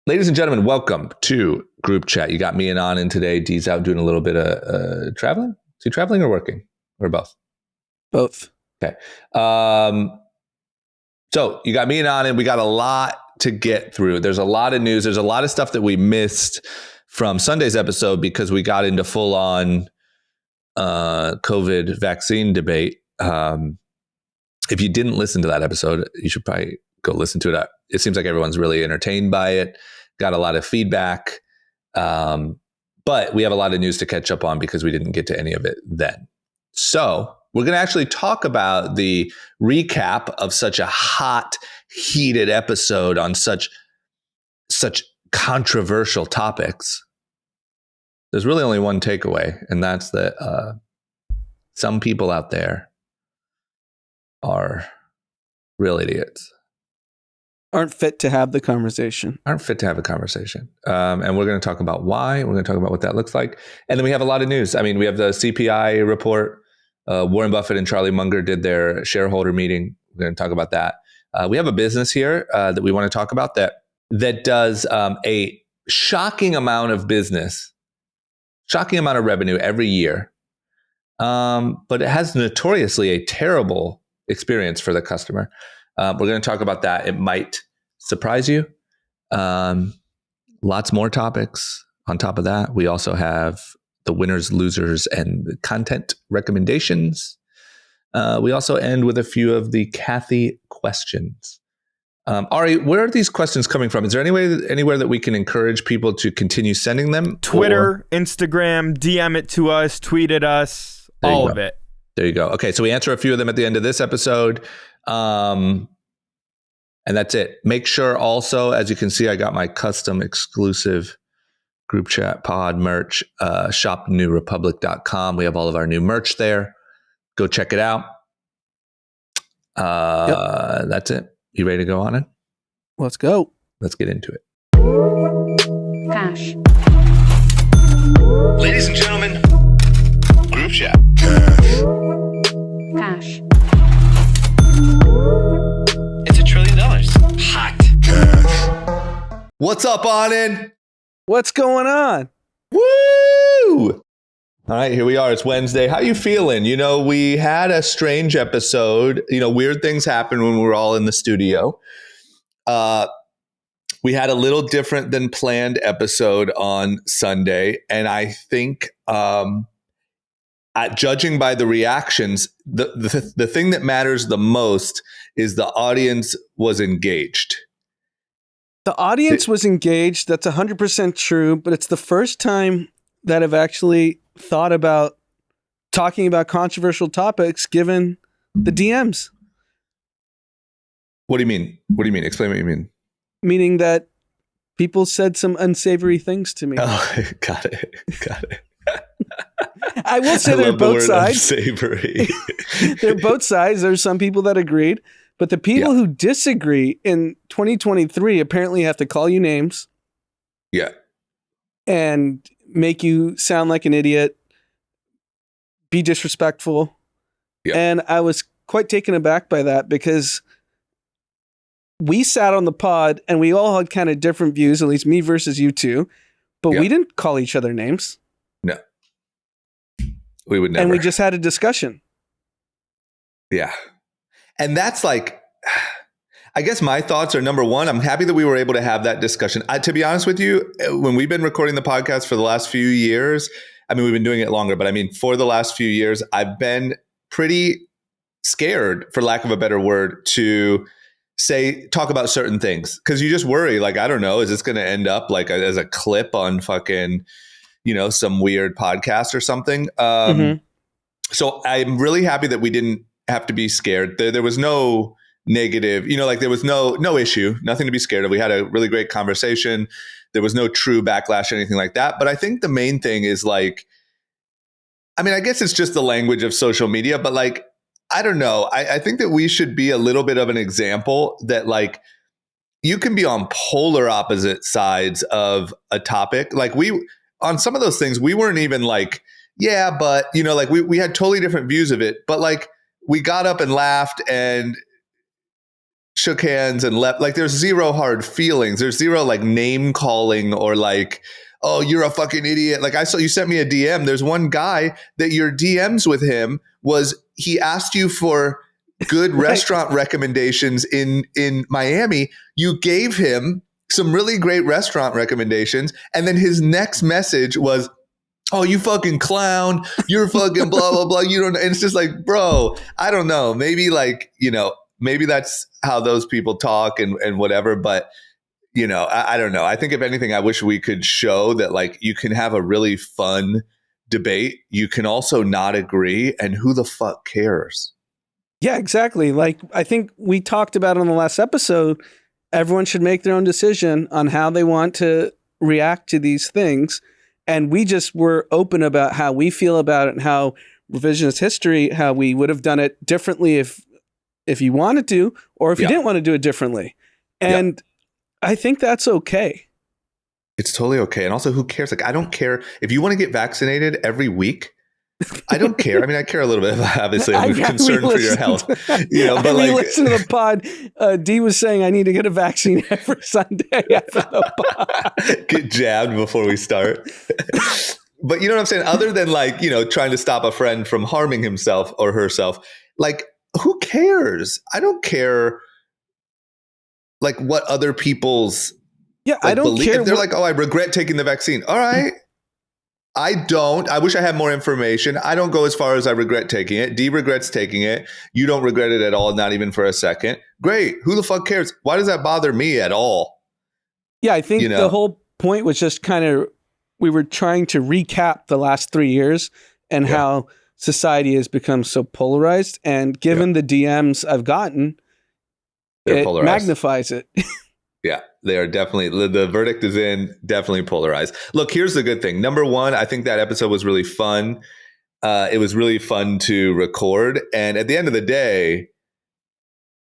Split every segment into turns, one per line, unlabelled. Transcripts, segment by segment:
Ladies and gentlemen, welcome to Group Chat. You got me and on in today. D's out doing a little bit of traveling. Is he traveling or working? Or both?
Both.
Okay. So you got me and on, and we got a lot to get through. There's a lot of news. There's a lot of stuff that we missed from Sunday's episode because we got into full-on COVID vaccine debate. If you didn't listen to that episode, you should probably go listen to it. It seems like everyone's really entertained by it. Got a lot of feedback. But we have a lot of news to catch up on because we didn't get to any of it then. So we're going to actually talk about the recap of such a hot, heated episode on such controversial topics. There's really only one takeaway, and that's that some people out there are real idiots.
Aren't fit to have the conversation.
And we're going to talk about why. We're going to talk about what that looks like. And then we have a lot of news. I mean, we have the CPI report. Warren Buffett and Charlie Munger did their shareholder meeting. We're going to talk about that. We have a business here that we want to talk about that does a shocking amount of business, shocking amount of revenue every year. But it has notoriously a terrible experience for the customer. We're going to talk about that. It might surprise you. Lots more topics on top of that. We also have the winners, losers, and the content recommendations. We also end with a few of the Kathy questions. Ari, where are these questions coming from? Is there anywhere that we can encourage people to continue sending them?
Twitter, Instagram, DM it to us, tweet at us, all of it.
There you go. Okay, so we answer a few of them at the end of this episode. And that's it. Make sure also, as you can see, I got my custom exclusive Group Chat pod merch, shopnewrepublic.com. We have all of our new merch there. Go check it out. Yep. That's it. You ready to go on it?
Let's go.
Let's get into it.
Cash.
Ladies and gentlemen, Group Chat.
Cash.
It's $1 trillion. Hot.
What's up, Anin?
What's going on?
Woo! All right, here we are. It's Wednesday. How you feeling? You know, we had a strange episode. You know, weird things happen when we're all in the studio. We had a little different than planned episode on Sunday, and I think judging by the reactions, the thing that matters the most is the audience was engaged.
The audience was engaged. That's 100% true, but it's the first time that I've actually thought about talking about controversial topics given the DMs.
What do you mean? Explain what you mean.
Meaning that people said some unsavory things to me.
Oh, got it.
I will say they're both sides.
Unsavory.
They're both sides. There's some people that agreed, but the people who disagree in 2023 apparently have to call you names.
Yeah.
And make you sound like an idiot, be disrespectful. Yeah. And I was quite taken aback by that because we sat on the pod and we all had kind of different views, at least me versus you two, but we didn't call each other names.
No. We would never.
And we just had a discussion.
Yeah. And that's like, I guess my thoughts are, number one, I'm happy that we were able to have that discussion. To be honest with you, when we've been recording the podcast for the last few years, I mean, we've been doing it longer, but I mean, for the last few years, I've been pretty scared, for lack of a better word, to talk about certain things. Because you just worry, like, I don't know, is this going to end up like as a clip on fucking, some weird podcast or something? So I'm really happy that we didn't have to be scared. There was no negative, there was no issue, nothing to be scared of. We had a really great conversation. There was no true backlash or anything like that. But I think the main thing is I guess it's just the language of social media, but I don't know. I think that we should be a little bit of an example that you can be on polar opposite sides of a topic. On some of those things, we weren't even but we had totally different views of it, but we got up and laughed and shook hands and left. Like there's zero hard feelings. There's zero like name calling or like, oh, you're a fucking idiot. Like I saw you sent me a DM. There's one guy that your DMs with him was he asked you for good restaurant recommendations in Miami. You gave him some really great restaurant recommendations. And then his next message was, oh, you fucking clown. You're fucking blah, blah, blah. You don't. And it's just like, bro, I don't know. Maybe like, maybe that's how those people talk and whatever. But, I don't know. I think if anything, I wish we could show that like you can have a really fun debate. You can also not agree. And who the fuck cares?
Yeah, exactly. Like I think we talked about on the last episode, everyone should make their own decision on how they want to react to these things. And we just were open about how we feel about it and how revisionist history, how we would have done it differently if you wanted to, or if you didn't want to do it differently. And I think that's okay.
It's totally okay. And also, who cares? Like, I don't care if you want to get vaccinated every week. I don't care. I mean, I care a little bit. Obviously, I'm concerned for your health. But like,
listen to the pod. D was saying I need to get a vaccine every Sunday after the pod.
Get jabbed before we start. But you know what I'm saying? Other than like, trying to stop a friend from harming himself or herself, like, who cares? I don't care. Like what other people's
I don't
belief.
care.
If they're like, oh, I regret taking the vaccine. All right. I don't. I wish I had more information. I don't go as far as I regret taking it. D regrets taking it. You don't regret it at all, not even for a second. Great. Who the fuck cares? Why does that bother me at all?
Yeah, I think the whole point was just kind of, we were trying to recap the last 3 years and how society has become so polarized. And given the DMs I've gotten, it magnifies it.
Yeah, they are definitely, the verdict is in, definitely polarized. Look, here's the good thing. Number one, I think that episode was really fun. It was really fun to record. And at the end of the day,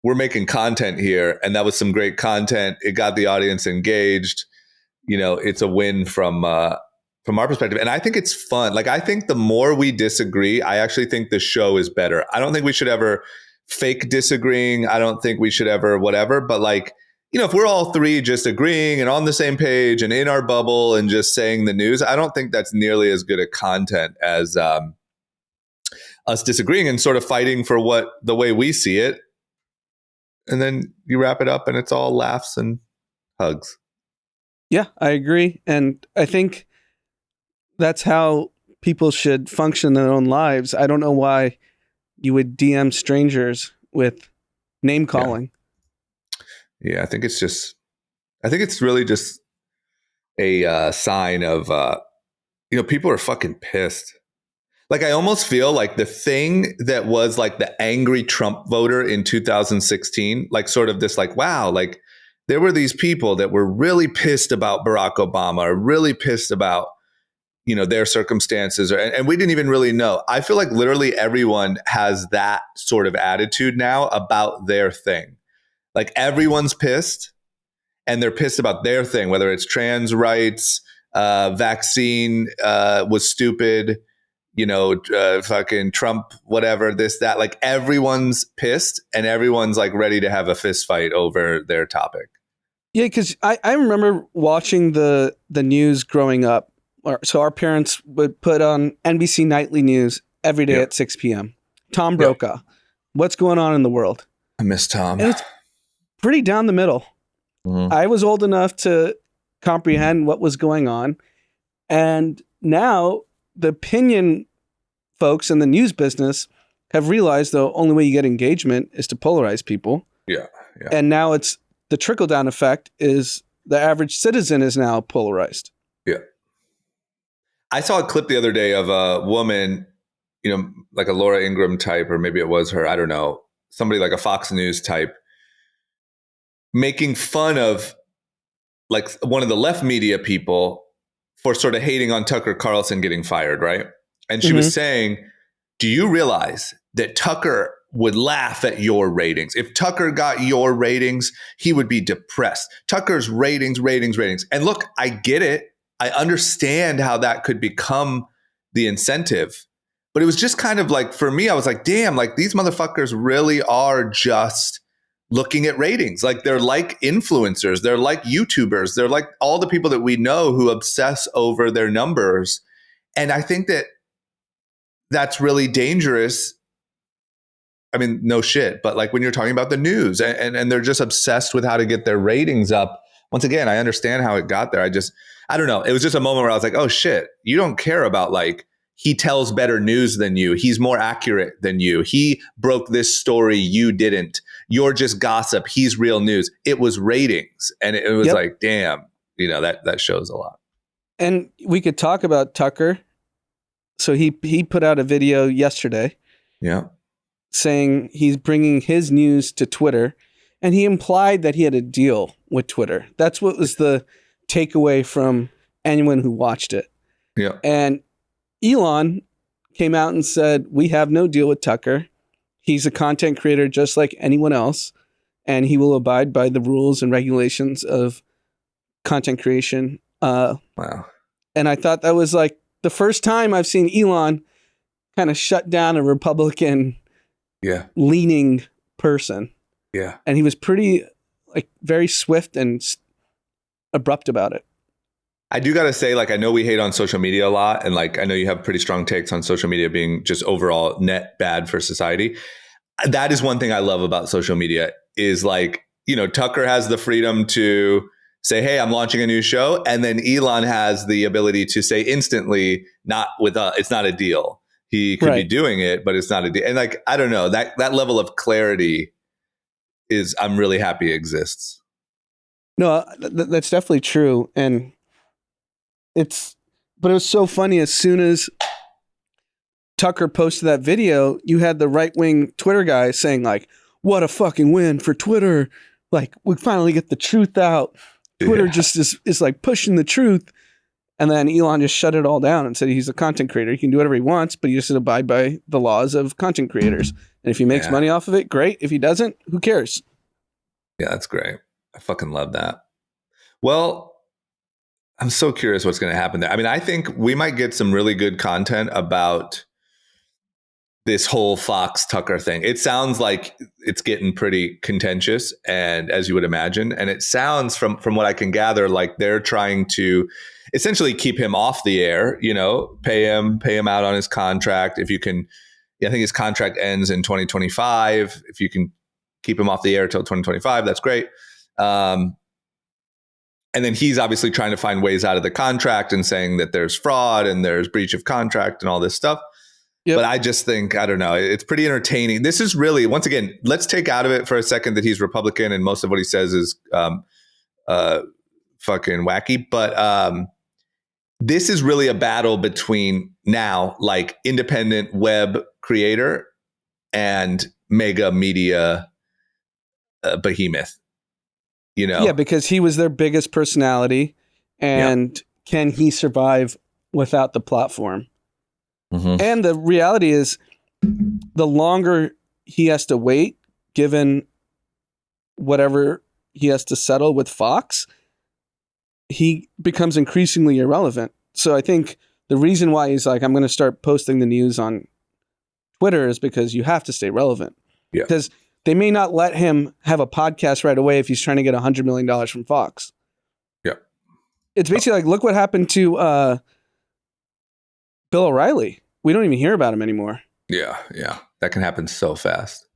we're making content here. And that was some great content. It got the audience engaged. It's a win from our perspective. And I think it's fun. Like, I think the more we disagree, I actually think the show is better. I don't think we should ever fake disagreeing. I don't think we should ever whatever. But like, if we're all three just agreeing and on the same page and in our bubble and just saying the news, I don't think that's nearly as good a content as us disagreeing and sort of fighting for the way we see it. And then you wrap it up and it's all laughs and hugs.
Yeah, I agree. And I think that's how people should function in their own lives. I don't know why you would DM strangers with name calling.
Yeah, I think it's really just a sign of, people are fucking pissed. Like, I almost feel like the thing that was like the angry Trump voter in 2016, like sort of this like, wow, like there were these people that were really pissed about Barack Obama or really pissed about, their circumstances. And we didn't even really know. I feel like literally everyone has that sort of attitude now about their thing. Like everyone's pissed and they're pissed about their thing, whether it's trans rights, vaccine was stupid, fucking Trump, whatever, this, that. Like everyone's pissed and everyone's like ready to have a fist fight over their topic.
Yeah, because I remember watching the news growing up. So our parents would put on NBC Nightly News every day at 6 p.m. Tom Brokaw. What's going on in the world?
I miss Tom.
And it's pretty down the middle. Mm-hmm. I was old enough to comprehend what was going on. And now the opinion folks in the news business have realized the only way you get engagement is to polarize people.
Yeah.
And now it's the trickle-down effect is the average citizen is now polarized.
Yeah. I saw a clip the other day of a woman, like a Laura Ingraham type, or maybe it was her, I don't know, somebody like a Fox News type, making fun of like one of the left media people for sort of hating on Tucker Carlson getting fired, right? And she was saying, do you realize that Tucker would laugh at your ratings? If Tucker got your ratings, he would be depressed. Tucker's ratings. And look, I get it. I understand how that could become the incentive. But it was just kind of like, for me, I was like, damn, like these motherfuckers really are just looking at ratings. Like they're like influencers, they're like YouTubers, they're like all the people that we know who obsess over their numbers. And I think that that's really dangerous. I mean, no shit, but like when you're talking about the news and they're just obsessed with how to get their ratings up. Once again, I understand how it got there. I don't know. It was just a moment where I was like, oh shit, you don't care about like, he tells better news than you. He's more accurate than you. He broke this story. You didn't. You're just gossip. He's real news. It was ratings. And it was like, damn, that shows a lot.
And we could talk about Tucker. So he put out a video yesterday.
Yeah.
Saying he's bringing his news to Twitter, and he implied that he had a deal with Twitter. That's what was the takeaway from anyone who watched it.
Yeah.
And Elon came out and said, we have no deal with Tucker. He's a content creator just like anyone else, and he will abide by the rules and regulations of content creation.
Wow.
And I thought that was like the first time I've seen Elon kind of shut down a Republican leaning person.
Yeah.
And he was pretty like very swift and abrupt about it.
I do got to say, like, I know we hate on social media a lot. And like, I know you have pretty strong takes on social media being just overall net bad for society. That is one thing I love about social media is like, Tucker has the freedom to say, hey, I'm launching a new show. And then Elon has the ability to say instantly, it's not a deal. He could be doing it, but it's not a deal. And like, I don't know, that level of clarity I'm really happy exists.
No, that's definitely true. And but it was so funny. As soon as Tucker posted that video, you had the right-wing Twitter guys saying like, what a fucking win for Twitter. Like, we finally get the truth out. Twitter just is like pushing the truth. And then Elon just shut it all down and said he's a content creator. He can do whatever he wants, but he just abide by the laws of content creators. And if he makes money off of it, great. If he doesn't, who cares?
Yeah, that's great. I fucking love that. Well, I'm so curious what's going to happen there. I mean, I think we might get some really good content about this whole Fox Tucker thing. It sounds like it's getting pretty contentious, and as you would imagine, and it sounds from what I can gather like they're trying to essentially keep him off the air, pay him out on his contract. If you can, I think his contract ends in 2025. If you can keep him off the air till 2025, that's great. And then he's obviously trying to find ways out of the contract and saying that there's fraud and there's breach of contract and all this stuff. Yep. But I just think, I don't know, it's pretty entertaining. This is really, once again, let's take out of it for a second that he's Republican and most of what he says is fucking wacky. But this is really a battle between now, like independent web creator and mega media behemoth.
Yeah, because he was their biggest personality, and can he survive without the platform? Mm-hmm. And the reality is, the longer he has to wait, given whatever he has to settle with Fox, he becomes increasingly irrelevant. So I think the reason why he's like, I'm going to start posting the news on Twitter is because you have to stay relevant. Yeah. Because they may not let him have a podcast right away if he's trying to get $100 million from Fox. Yeah. It's basically like, look what happened to Bill O'Reilly. We don't even hear about him anymore.
Yeah. That can happen so fast.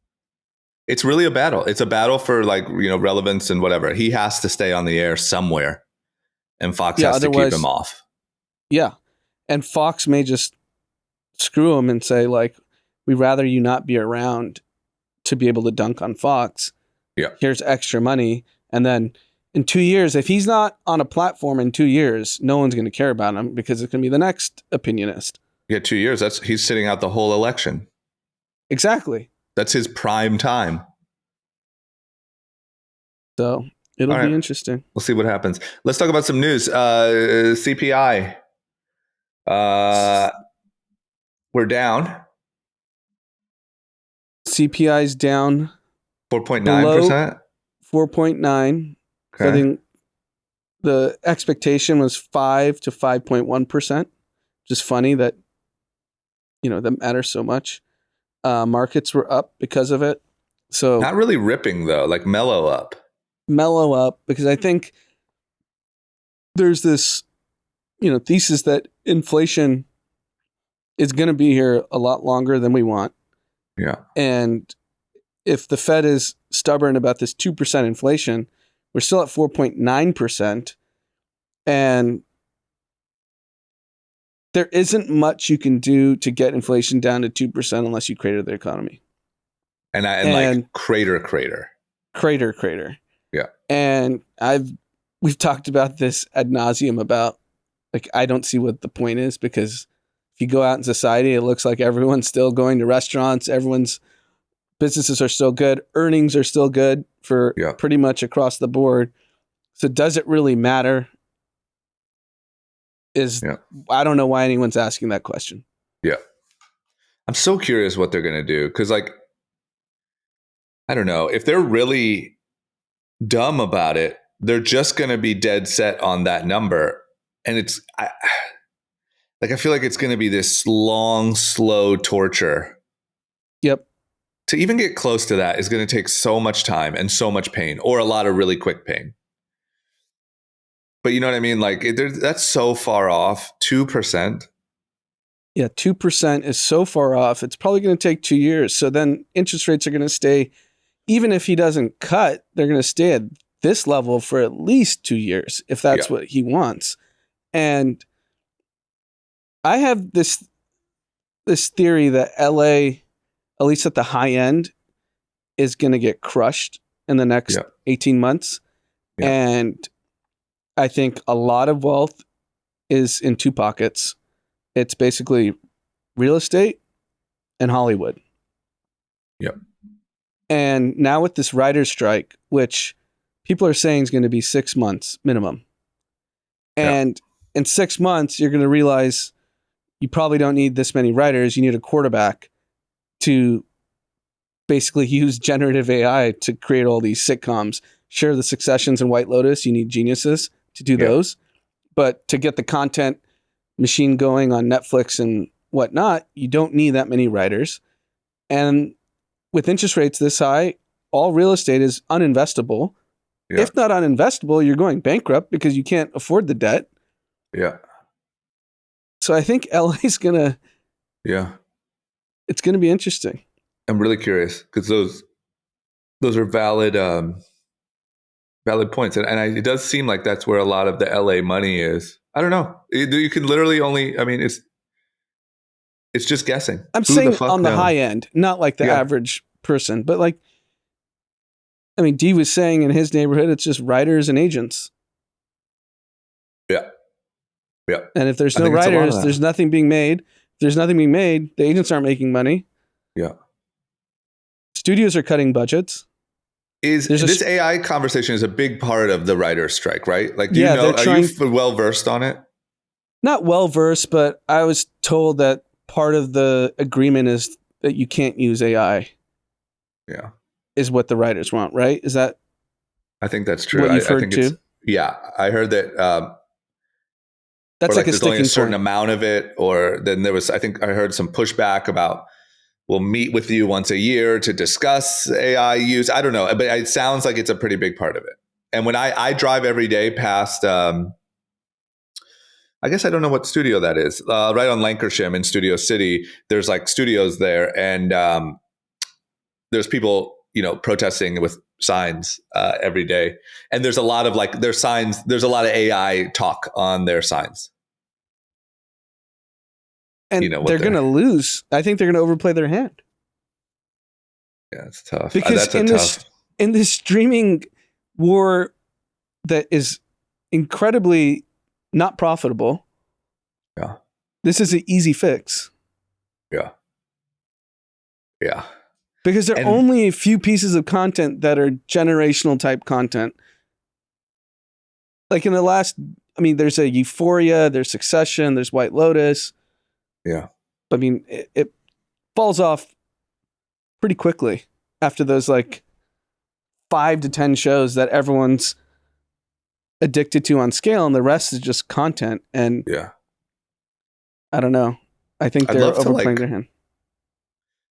It's really a battle. It's a battle for relevance and whatever. He has to stay on the air somewhere, and Fox has to keep him off.
Yeah. And Fox may just screw him and say, like, we'd rather you not be around to be able to dunk on Fox. Yeah. Here's extra money. And then in 2 years, if he's not on a platform in 2 years, no one's going to care about him because it's going to be the next opinionist.
Yeah, 2 years. He's sitting out the whole election.
Exactly.
That's his prime time.
So it'll be interesting.
We'll see what happens. Let's talk about some news. CPI. We're down.
CPI's down
4.9%.
4.9. Okay. So I think the expectation was 5 to 5.1%. Just funny that that matters so much. Markets were up because of it. So
Not really ripping though, like mellow up.
mellow up, because I think there's this, thesis that inflation is going to be here a lot longer than we want.
Yeah.
And if the Fed is stubborn about this 2% inflation, we're still at 4.9%. And there isn't much you can do to get inflation down to 2% unless you crater the economy.
And like crater.
Crater.
Yeah.
And we've talked about this ad nauseum about, like, I don't see what the point is, because if you go out in society, it looks like everyone's still going to restaurants. Everyone's businesses are still good. Earnings are still good for pretty much across the board. So does it really matter? I don't know why anyone's asking that question.
Yeah. I'm so curious what they're going to do. Cause like, I don't know, if they're really dumb about it, they're just going to be dead set on that number. And I feel like it's going to be this long, slow torture.
Yep.
To even get close to that is going to take so much time and so much pain, or a lot of really quick pain. But you know what I mean? Like that's so far off. 2%.
Yeah, 2% is so far off. It's probably going to take 2 years. So then interest rates are going to stay, even if he doesn't cut, they're going to stay at this level for at least 2 years, if that's what he wants. And I have this theory that LA, at least at the high end, is going to get crushed in the next 18 months. Yeah. And I think a lot of wealth is in two pockets. It's basically real estate and Hollywood.
Yep.
And now with this writer's strike, which people are saying is going to be 6 months minimum. And in 6 months, you're going to realize you probably don't need this many writers. You need a quarterback to basically use generative AI to create all these sitcoms. Sure, the Successions and White Lotus, you need geniuses to do those. But to get the content machine going on Netflix and whatnot, you don't need that many writers. And with interest rates this high, all real estate is uninvestable. Yeah. If not uninvestable, you're going bankrupt because you can't afford the debt.
Yeah.
So I think LA's gonna.
Yeah.
It's gonna be interesting.
I'm really curious because those are valid points, and it does seem like that's where a lot of the LA money is. I don't know. You can literally only. I mean, it's just guessing.
I'm saying on the high end, not like the average person, but like, I mean, Dee was saying in his neighborhood, it's just writers and agents.
Yeah. Yeah.
And if there's no writers, there's nothing being made. If there's nothing being made, the agents aren't making money.
Yeah.
Studios are cutting budgets.
This AI conversation is a big part of the writer's strike, right? Like, do you know, are you well versed on it?
Not well versed, but I was told that part of the agreement is that you can't use AI.
Yeah.
Is what the writers want, right? Is that?
I think that's true.
What you've heard too?
Yeah. I heard that.
That's like a
there's only a certain
point.
amount of it, or then there was, I think I heard some pushback about, we'll meet with you once a year to discuss AI use. I don't know, but it sounds like it's a pretty big part of it. And when I drive every day past, I guess I don't know what studio that is, right on Lancashire in Studio City, there's like studios there, and there's people, protesting with signs every day. And there's a lot of their signs, there's a lot of AI talk on their signs.
And they're going to lose. I think they're going to overplay their hand.
Yeah, it's tough.
Because in this streaming war that is incredibly not profitable, this is an easy fix.
Yeah. Yeah.
Because there are only a few pieces of content that are generational type content. Like in the last, there's a Euphoria, there's Succession, there's White Lotus.
Yeah.
I mean, it falls off pretty quickly after those 5 to 10 shows that everyone's addicted to on scale, and the rest is just content. And I don't know. I think they're overplaying their hand.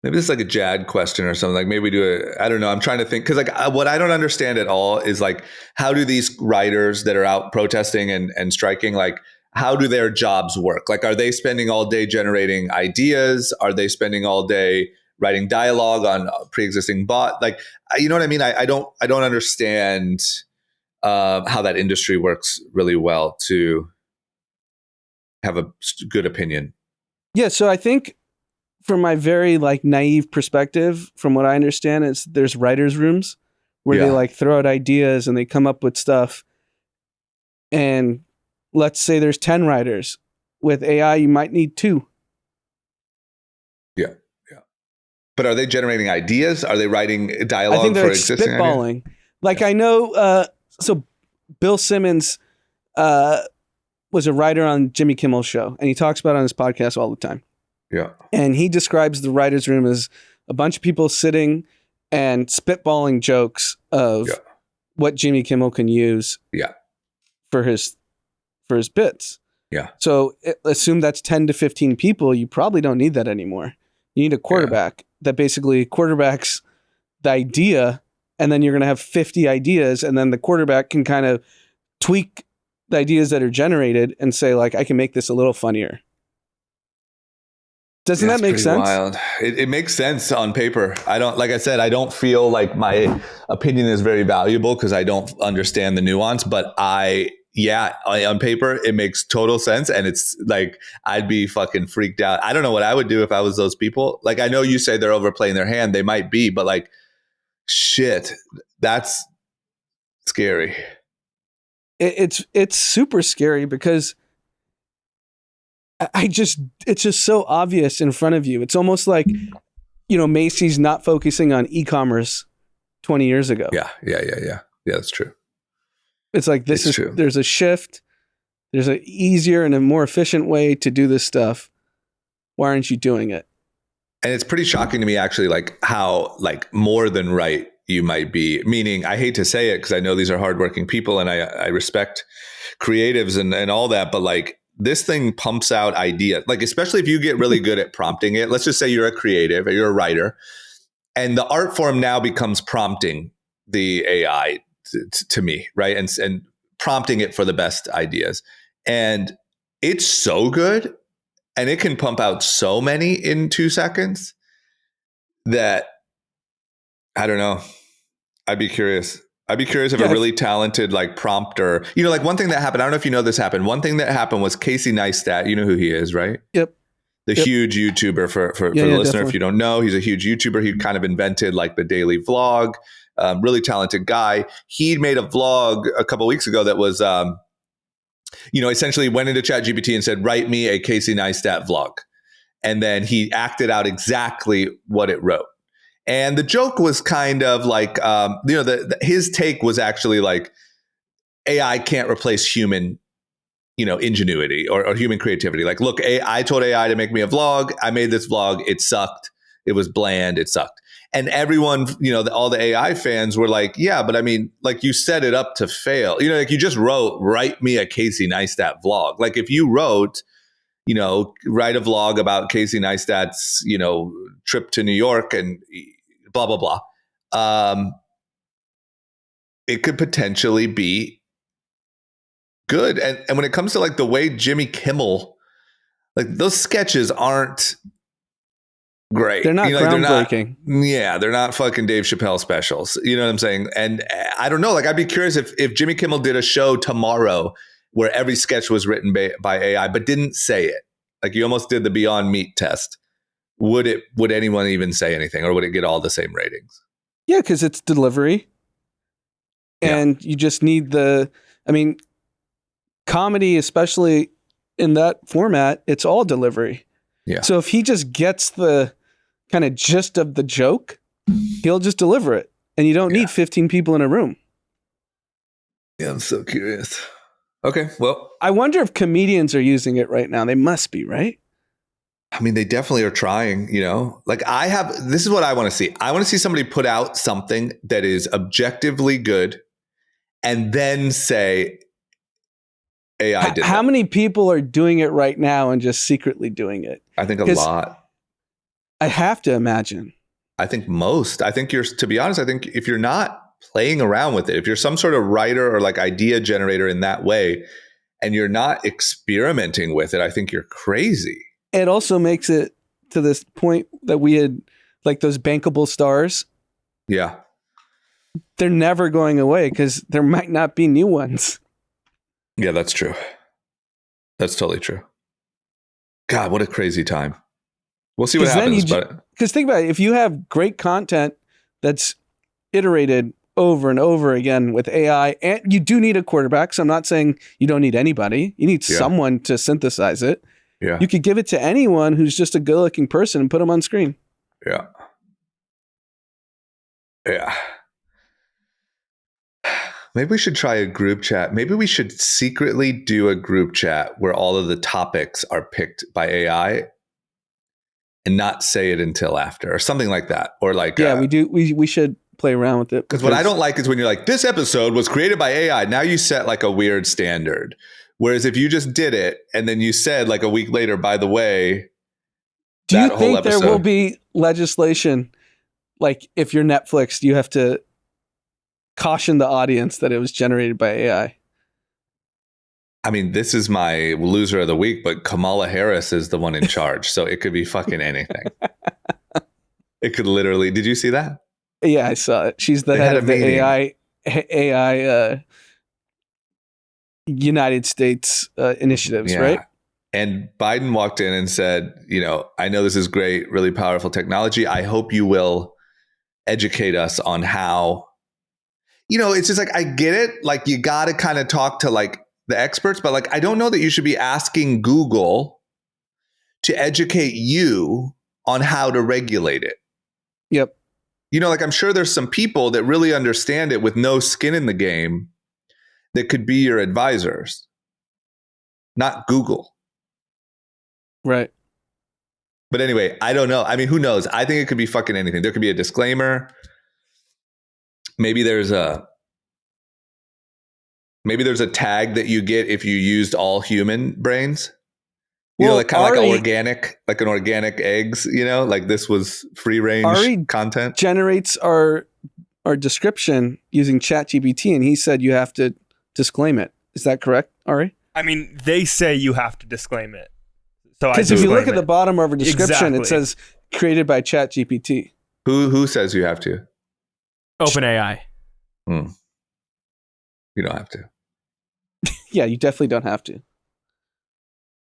Maybe this is like a Jad question or something. Like maybe we do I don't know. I'm trying to think because like what I don't understand at all is like how do these writers that are out protesting and striking, like how do their jobs work? Like are they spending all day generating ideas? Are they spending all day writing dialogue on pre-existing bot? Like you know what I mean? I don't understand how that industry works really well to have a good opinion.
Yeah, so I think from my very like naive perspective, from what I understand, is there's writers' rooms where they like throw out ideas and they come up with stuff. And let's say there's 10 writers. With AI, you might need 2.
Yeah. But are they generating ideas? Are they writing dialogue
I think they're
for existing
spitballing.
ideas?
Like I know, so Bill Simmons was a writer on Jimmy Kimmel's show, and he talks about it on his podcast all the time.
Yeah.
And he describes the writer's room as a bunch of people sitting and spitballing jokes of what Jimmy Kimmel can use for his bits. Yeah. So assume that's 10 to 15 people. You probably don't need that anymore. You need a quarterback that basically quarterbacks the idea, and then you're going to have 50 ideas, and then the quarterback can kind of tweak the ideas that are generated and say, like, I can make this a little funnier. Doesn't that make sense?
Wild. It makes sense on paper. Like I said, I don't feel like my opinion is very valuable because I don't understand the nuance, but on paper, it makes total sense. And it's like, I'd be fucking freaked out. I don't know what I would do if I was those people. Like, I know you say they're overplaying their hand. They might be, but like, shit, that's scary.
It's super scary because it's just so obvious in front of you. It's almost like, Macy's not focusing on e-commerce 20 years ago.
Yeah, that's true.
It's like true. There's a shift. There's an easier and a more efficient way to do this stuff. Why aren't you doing it?
And it's pretty shocking to me, actually, like how like more than right you might be. Meaning, I hate to say it because I know these are hardworking people and I respect creatives and all that, but like this thing pumps out ideas. Like especially if you get really good at prompting it. Let's just say you're a creative or you're a writer, and the art form now becomes prompting the AI to me, right? And prompting it for the best ideas. And it's so good and it can pump out so many in 2 seconds that I don't know. I'd be curious if a really talented like prompter, like one thing that happened, I don't know if you know this happened. One thing that happened was Casey Neistat. You know who he is, right?
Yep.
The huge YouTuber for the listener. Definitely. If you don't know, he's a huge YouTuber. He kind of invented like the daily vlog. Really talented guy. He made a vlog a couple of weeks ago that was, essentially went into ChatGPT and said, write me a Casey Neistat vlog. And then he acted out exactly what it wrote. And the joke was kind of like, his take was actually like, AI can't replace human, ingenuity or human creativity. Like, look, I told AI to make me a vlog. I made this vlog. It sucked. It was bland. It sucked. And everyone, all the AI fans were like, yeah, but I mean, like you set it up to fail. Like you just wrote, write me a Casey Neistat vlog. Like if you wrote, write a vlog about Casey Neistat's, trip to New York and blah, blah, blah. It could potentially be good. And when it comes to like the way Jimmy Kimmel, like those sketches aren't great.
They're not groundbreaking.
They're not fucking Dave Chappelle specials. You know what I'm saying? And I don't know. Like I'd be curious if Jimmy Kimmel did a show tomorrow where every sketch was written by AI, but didn't say it. Like you almost did the Beyond Meat test. Would anyone even say anything, or would it get all the same ratings?
Yeah, because it's delivery, and you just need comedy, especially in that format, it's all delivery. Yeah. So if he just gets the kind of gist of the joke, he'll just deliver it, and you don't need 15 people in a room.
Yeah, I'm so curious. Okay, well,
I wonder if comedians are using it right now. They must be, right?
I mean, they definitely are trying, like this is what I want to see. I want to see somebody put out something that is objectively good and then say AI did
How many people are doing it right now and just secretly doing it?
I think a lot.
I have to imagine.
I think most. I think to be honest, I think if you're not playing around with it, if you're some sort of writer or like idea generator in that way, and you're not experimenting with it, I think you're crazy.
It also makes it to this point that we had like those bankable stars.
Yeah.
They're never going away because there might not be new ones.
Yeah, that's true. That's totally true. God, what a crazy time. We'll see what happens.
Because think about it. If you have great content that's iterated over and over again with AI, and you do need a quarterback. So I'm not saying you don't need anybody. You need someone to synthesize it.
Yeah.
You could give it to anyone who's just a good-looking person and put them on screen.
Yeah. Yeah. Maybe we should try a group chat. Maybe we should secretly do a group chat where all of the topics are picked by AI and not say it until after or something like that. Or like,
we should play around with it.
Because what I don't like is when you're like, this episode was created by AI. Now you set like a weird standard. Whereas if you just did it and then you said like a week later, by the way,
do you think there will be legislation? Like if you're Netflix, you have to caution the audience that it was generated by AI.
I mean, this is my loser of the week, but Kamala Harris is the one in charge. So it could be fucking anything. It could literally, did you see that?
Yeah, I saw it. She's the head of the AI United States initiatives, right?
And Biden walked in and said, I know this is great, really powerful technology. I hope you will educate us on how, it's just like, I get it. Like you got to kind of talk to like the experts, but like, I don't know that you should be asking Google to educate you on how to regulate it.
Yep.
Like I'm sure there's some people that really understand it with no skin in the game that could be your advisors, not Google.
Right.
But anyway, I don't know. I mean, who knows? I think it could be fucking anything. There could be a disclaimer. Maybe there's a tag that you get if you used all human brains. Like kind of like an organic eggs, like this was free range content.
Generates our description using ChatGPT, and he said you have to disclaim it. Is that correct, Ari?
I mean, they say you have to disclaim it. So
because if you look at the bottom of our description, it says created by ChatGPT.
Who says you have to?
OpenAI.
You don't have to.
Yeah, you definitely don't have to.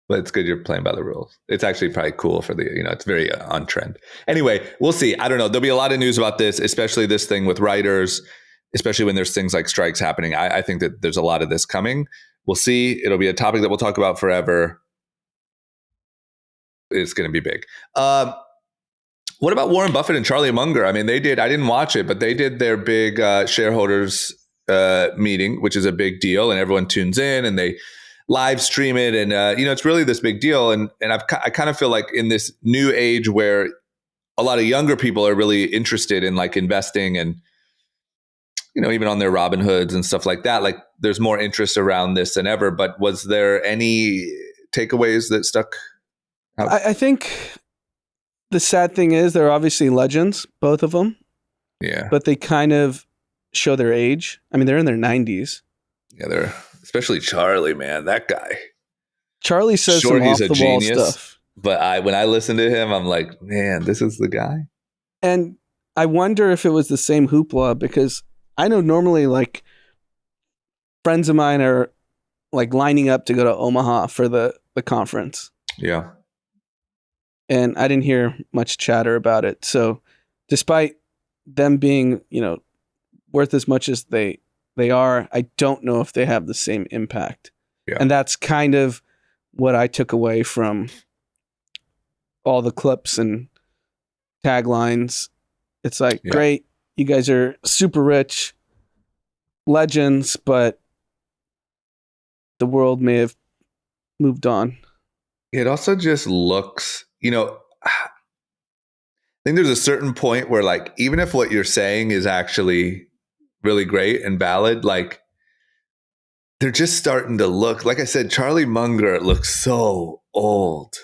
But it's good you're playing by the rules. It's actually probably cool for the, it's very on trend. Anyway, we'll see. I don't know. There'll be a lot of news about this, especially this thing with writers, especially when there's things like strikes happening. I think that there's a lot of this coming. We'll see. It'll be a topic that we'll talk about forever. It's going to be big. What about Warren Buffett and Charlie Munger? I mean, I didn't watch it, but they did their big shareholders meeting, which is a big deal. And everyone tunes in and they live stream it. And, it's really this big deal. And I kind of feel like in this new age where a lot of younger people are really interested in like investing and, even on their Robinhoods and stuff like that, like there's more interest around this than ever. But was there any takeaways that stuck out?
I think the sad thing is they're obviously legends, both of them.
Yeah.
But they kind of show their age. I mean, they're in their 90s.
Yeah, they're especially Charlie, man. That guy.
Charlie says some off the wall stuff.
But when I listen to him, I'm like, man, this is the guy.
And I wonder if it was the same hoopla because I know normally like friends of mine are like lining up to go to Omaha for the conference.
Yeah.
And I didn't hear much chatter about it. So despite them being, worth as much as they are, I don't know if they have the same impact.
Yeah.
And that's kind of what I took away from all the clips and taglines. It's like, great, you guys are super rich, legends, but the world may have moved on.
It also just looks, I think there's a certain point where like, even if what you're saying is actually really great and valid, like they're just starting to look, like I said, Charlie Munger looks so old.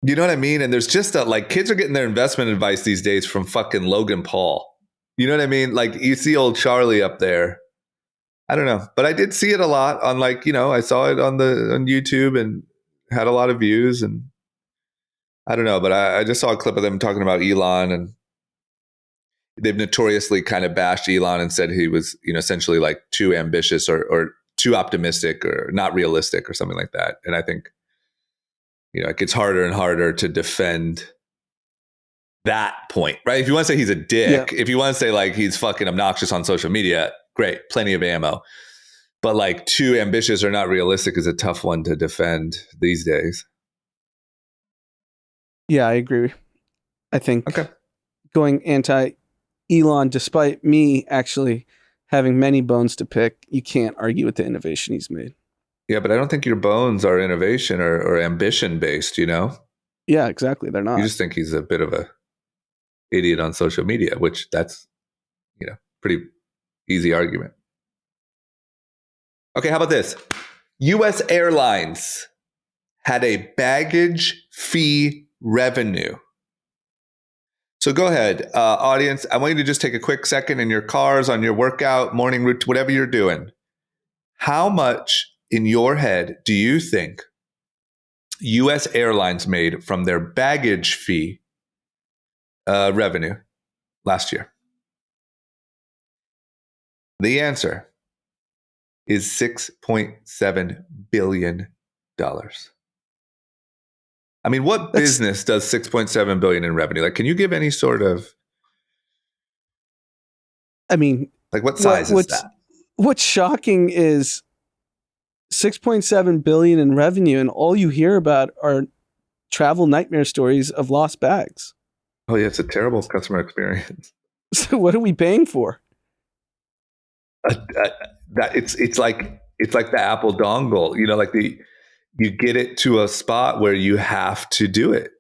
You know what I mean? And there's just like kids are getting their investment advice these days from fucking Logan Paul. You know what I mean? Like you see old Charlie up there. I don't know, but I did see it a lot on I saw it on YouTube and had a lot of views, and I don't know, but I just saw a clip of them talking about Elon, and they've notoriously kind of bashed Elon and said he was, essentially like too ambitious or too optimistic or not realistic or something like that. And I think, it gets harder and harder to defend that point, right? If you want to say he's a dick, if you want to say like he's fucking obnoxious on social media, great, plenty of ammo. But like too ambitious or not realistic is a tough one to defend these days.
Yeah, I agree. I think
okay.
Going anti-Elon, despite me actually having many bones to pick, you can't argue with the innovation he's made.
Yeah, but I don't think your bones are innovation or ambition based,
Yeah, exactly. They're not.
You just think he's a bit of a idiot on social media, which that's, pretty easy argument. Okay, how about this? US Airlines had a baggage fee revenue. So go ahead, audience. I want you to just take a quick second in your cars, on your workout, morning route, whatever you're doing. How much in your head do you think US Airlines made from their baggage fee revenue last year? The answer is $6.7 billion. I mean, what business does $6.7 billion in revenue? Like, can you give any sort of?
I mean,
like what size is that?
What's shocking is $6.7 billion in revenue, and all you hear about are travel nightmare stories of lost bags.
Oh yeah, it's a terrible customer experience.
So what are we paying for?
That it's like the Apple dongle, like you get it to a spot where you have to do it.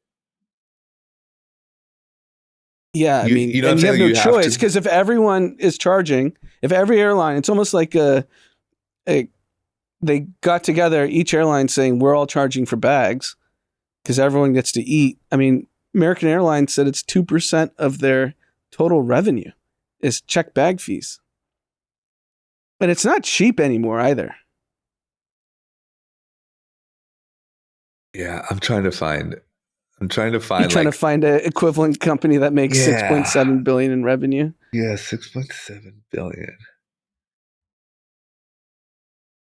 Yeah, I mean, and you have no choice, because if everyone is charging, if every airline, it's almost like they got together, each airline saying we're all charging for bags because everyone gets to eat. I mean, American Airlines said it's 2% of their total revenue is checked bag fees. And it's not cheap anymore either.
Yeah, I'm trying to find.
You're trying to find an equivalent company that makes $6.7 billion in revenue.
Yeah, $6.7 billion.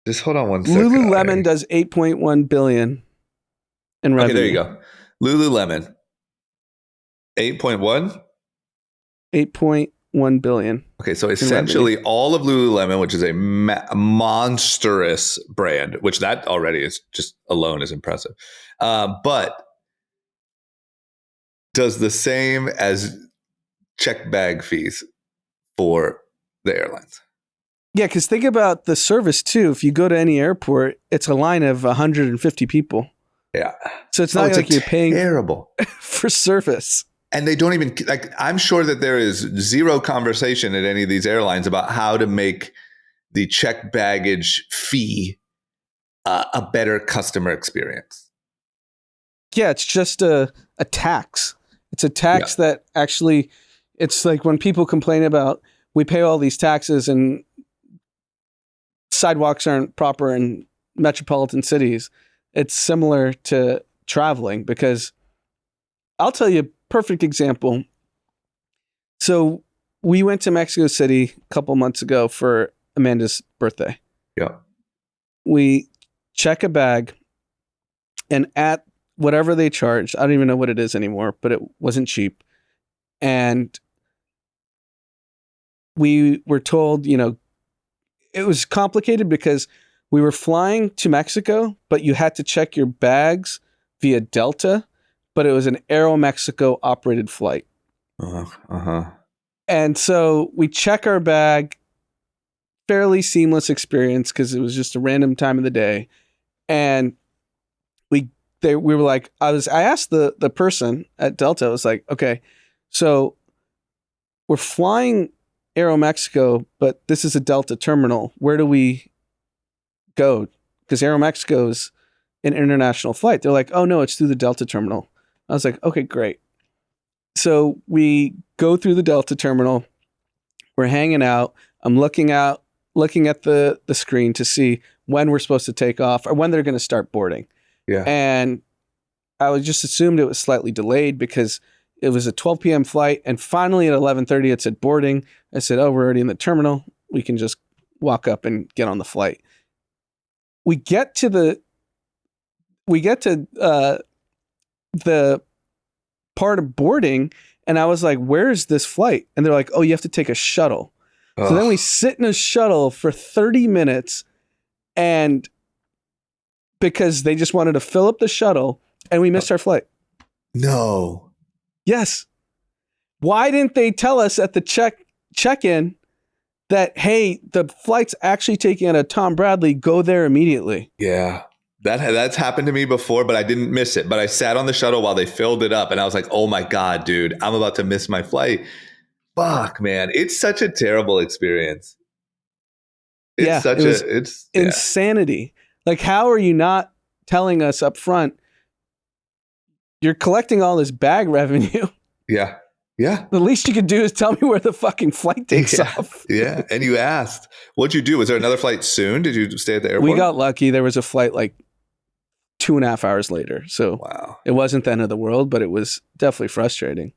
Just hold on one second.
Lululemon does $8.1 billion in revenue.
Okay, there you go. Lululemon, 8.1?
8.1 billion.
Okay, so essentially all of Lululemon, which is a monstrous brand, which that already is just alone is impressive, but does the same as check bag fees for the airlines.
Yeah, because think about the service too. If you go to any airport, it's a line of 150 people.
Yeah.
So it's not like you're paying for service.
And they don't even, I'm sure that there is zero conversation at any of these airlines about how to make the checked baggage fee a better customer experience.
Yeah, it's just a tax. It's a tax that actually, it's like when people complain about, we pay all these taxes and sidewalks aren't proper in metropolitan cities. It's similar to traveling, because I'll tell you a perfect example. So we went to Mexico City a couple months ago for Amanda's birthday.
Yeah.
We check a bag, and at whatever they charged, I don't even know what it is anymore, but it wasn't cheap. And we were told, it was complicated because we were flying to Mexico, but you had to check your bags via Delta, but it was an Aeromexico operated flight. And so we check our bag, fairly seamless experience because it was just a random time of the day. And we were like, I asked the person at Delta, I was like, okay, so we're flying Aeromexico, but this is a Delta terminal. Where do we go? Because Aeromexico is an international flight. They're like, oh no, it's through the Delta terminal. I was like, okay, great. So we go through the Delta terminal. We're hanging out. I'm looking at the screen to see when we're supposed to take off or when they're going to start boarding.
Yeah.
And I was just assumed it was slightly delayed because it was a 12 p.m. flight. And finally at 11:30, it said boarding. I said, oh, we're already in the terminal. We can just walk up and get on the flight. We get to the part of boarding, and I was like, where's this flight? And they're like, oh, you have to take a shuttle. So then we sit in a shuttle for 30 minutes, and because they just wanted to fill up the shuttle, and we missed our flight.
No.
Yes. Why didn't they tell us at the check-in that, hey, the flight's actually taking out of Tom Bradley, go there immediately?
Yeah. That's happened to me before, but I didn't miss it. But I sat on the shuttle while they filled it up, and I was like, oh my God, dude, I'm about to miss my flight. Fuck, man. It's such a terrible experience. It's
insanity. Like, how are you not telling us up front, you're collecting all this bag revenue?
Yeah. Yeah.
The least you could do is tell me where the fucking flight takes off.
Yeah. And you asked, what'd you do? Was there another flight soon? Did you stay at the airport?
We got lucky. There was a flight like 2.5 hours later. So
wow.
It wasn't the end of the world, but it was definitely frustrating.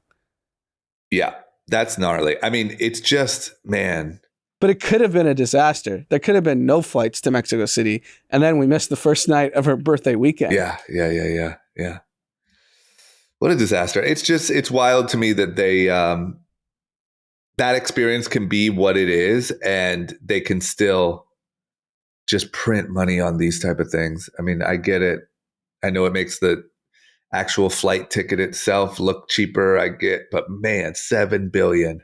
Yeah. That's gnarly. I mean, it's just, man.
But it could have been a disaster. There could have been no flights to Mexico City. And then we missed the first night of her birthday weekend.
Yeah. What a disaster. It's wild to me that they, that experience can be what it is, and they can still just print money on these type of things. I mean, I get it. I know it makes the actual flight ticket itself look cheaper. I get, but man, $7 billion.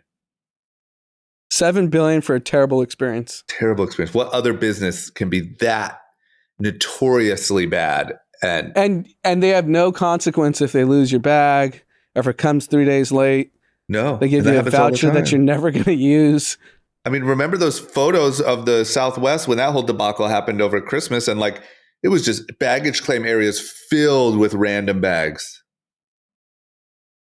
$7 billion for a terrible experience.
Terrible experience. What other business can be that notoriously bad? And
they have no consequence if they lose your bag or if it comes 3 days late.
No.
They give you a voucher that you're never going to use.
I mean, remember those photos of the Southwest when that whole debacle happened over Christmas, and like it was just baggage claim areas filled with random bags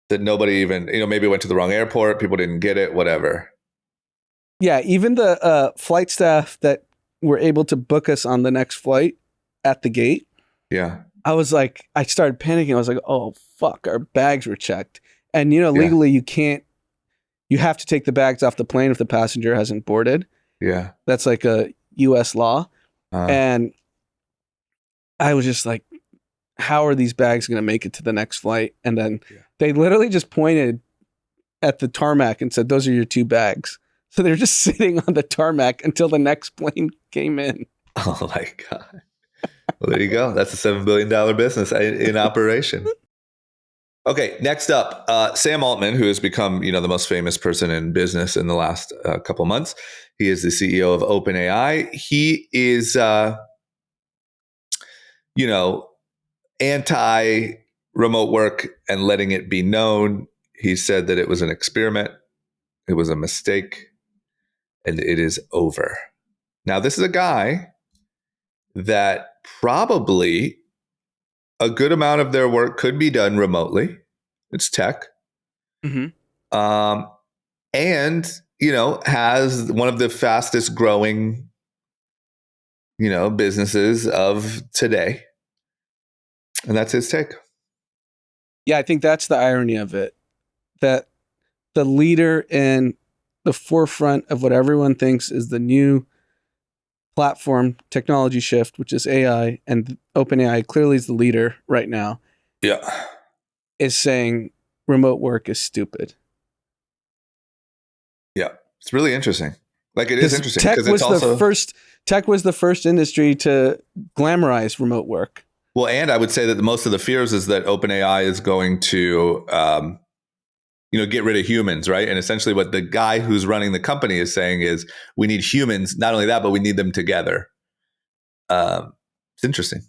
that nobody even, maybe went to the wrong airport, people didn't get it, whatever.
Yeah, even the flight staff that were able to book us on the next flight at the gate.
Yeah.
I was like, I started panicking. I was like, oh, fuck, our bags were checked. And, legally you have to take the bags off the plane if the passenger hasn't boarded.
Yeah.
That's like a US law. And I was just like, how are these bags going to make it to the next flight? And then they literally just pointed at the tarmac and said, those are your 2 bags. So they're just sitting on the tarmac until the next plane came in.
Oh my God. Well, there you go. That's a $7 billion business in operation. Okay, next up, Sam Altman, who has become, the most famous person in business in the last couple months. He is the CEO of OpenAI. He is, anti-remote work and letting it be known. He said that it was an experiment. It was a mistake. And it is over. Now, this is a guy that probably a good amount of their work could be done remotely. It's tech.
Mm-hmm.
And, has one of the fastest growing, businesses of today. And that's his take.
Yeah, I think that's the irony of it. That the leader in the forefront of what everyone thinks is the new platform technology shift, which is AI, and OpenAI clearly is the leader right now.
Yeah.
Is saying remote work is stupid.
Yeah. It's really interesting. Like, it is interesting
because
it's also
tech was the first industry to glamorize remote work.
Well, and I would say that most of the fears is that OpenAI is going to, get rid of humans, right? And essentially what the guy who's running the company is saying is we need humans. Not only that, but we need them together. It's interesting.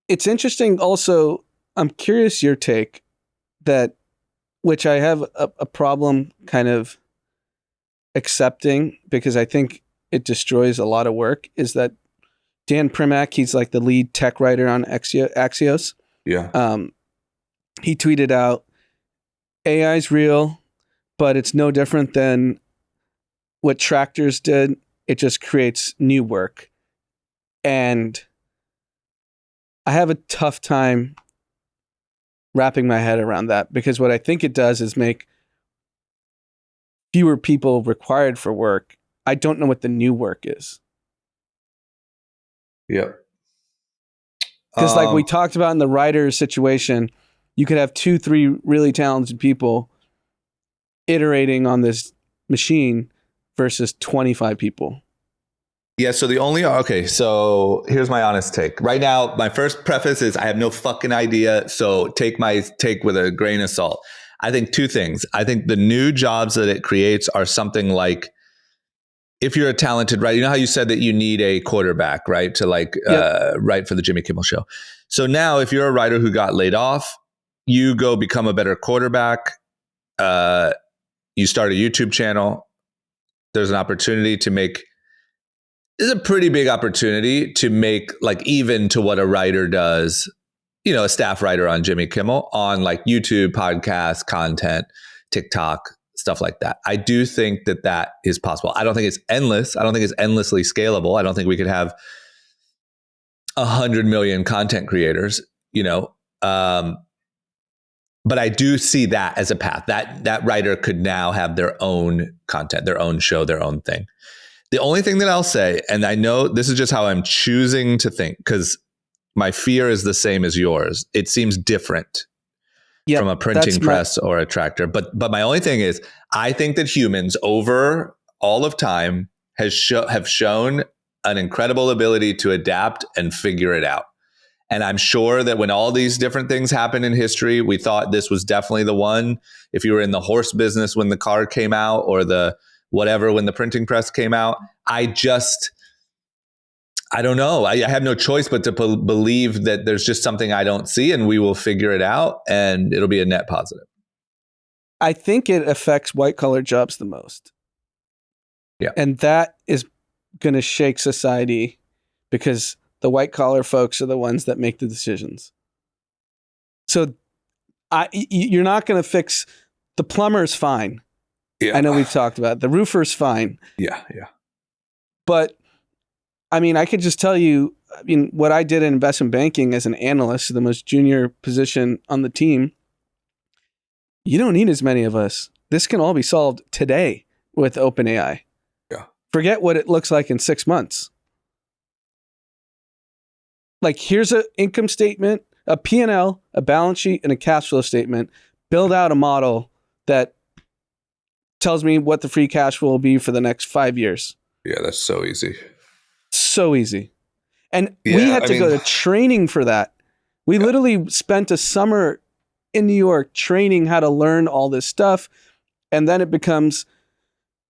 It's interesting. Also, I'm curious your take which I have a problem kind of accepting because I think it destroys a lot of work, is that Dan Primack, he's like the lead tech writer on Axios.
Yeah.
he tweeted out, AI is real, but it's no different than what tractors did. It just creates new work. And I have a tough time wrapping my head around that, because what I think it does is make fewer people required for work. I don't know what the new work is.
Yep.
Because like we talked about in the writer's situation, you could have 2-3 really talented people iterating on this machine versus 25 people.
Yeah, so so here's my honest take. Right now, my first preface is I have no fucking idea, so take my take with a grain of salt. I think two things. I think the new jobs that it creates are something like, if you're a talented writer, you know how you said that you need a quarterback, right? To write for the Jimmy Kimmel Show. So now if you're a writer who got laid off, you go become a better quarterback. You start a YouTube channel. There's an opportunity to make, there's a pretty big opportunity to make like even to what a writer does, a staff writer on Jimmy Kimmel, on like YouTube, podcast, content, TikTok, stuff like that. I do think that that is possible. I don't think it's endless. I don't think it's endlessly scalable. I don't think we could have 100 million content creators, but I do see that as a path. That writer could now have their own content, their own show, their own thing. The only thing that I'll say, and I know this is just how I'm choosing to think, because my fear is the same as yours. It seems different from a printing press or a tractor. But my only thing is, I think that humans over all of time have shown an incredible ability to adapt and figure it out. And I'm sure that when all these different things happened in history, we thought this was definitely the one. If you were in the horse business when the car came out, or the whatever when the printing press came out, I don't know. I have no choice but to believe that there's just something I don't see, and we will figure it out, and it'll be a net positive.
I think it affects white collar jobs the most.
Yeah.
And that is going to shake society, because the white collar folks are the ones that make the decisions. So you're not going to fix the plumber's fine.
Yeah.
I know we've talked about it. The roofer's fine.
Yeah.
But I mean, I could just tell you, what I did in investment banking as an analyst, the most junior position on the team, you don't need as many of us. This can all be solved today with OpenAI.
Yeah.
Forget what it looks like in 6 months. Like, here's an income statement, a P&L, a balance sheet, and a cash flow statement. Build out a model that tells me what the free cash flow will be for the next 5 years.
Yeah, that's so easy.
So easy. And we had to go to training for that. We literally spent a summer in New York training how to learn all this stuff. And then it becomes,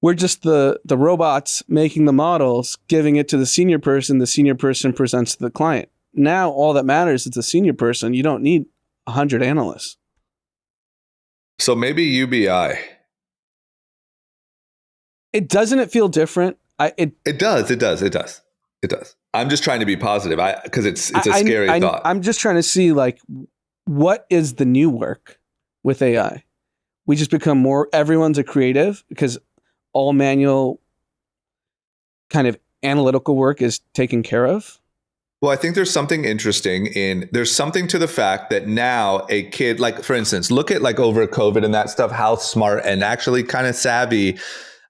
we're just the robots making the models, giving it to the senior person presents to the client. Now all that matters is the senior person. You don't need 100 analysts.
So maybe UBI.
Doesn't it feel different?
It does. I'm just trying to be positive, because it's a scary thought.
I'm just trying to see, like, what is the new work with AI? We just become more, everyone's a creative, because all manual kind of analytical work is taken care of.
Well, I think there's something interesting there's something to the fact that now a kid, like, for instance, look at like over COVID and that stuff, how smart and actually kind of savvy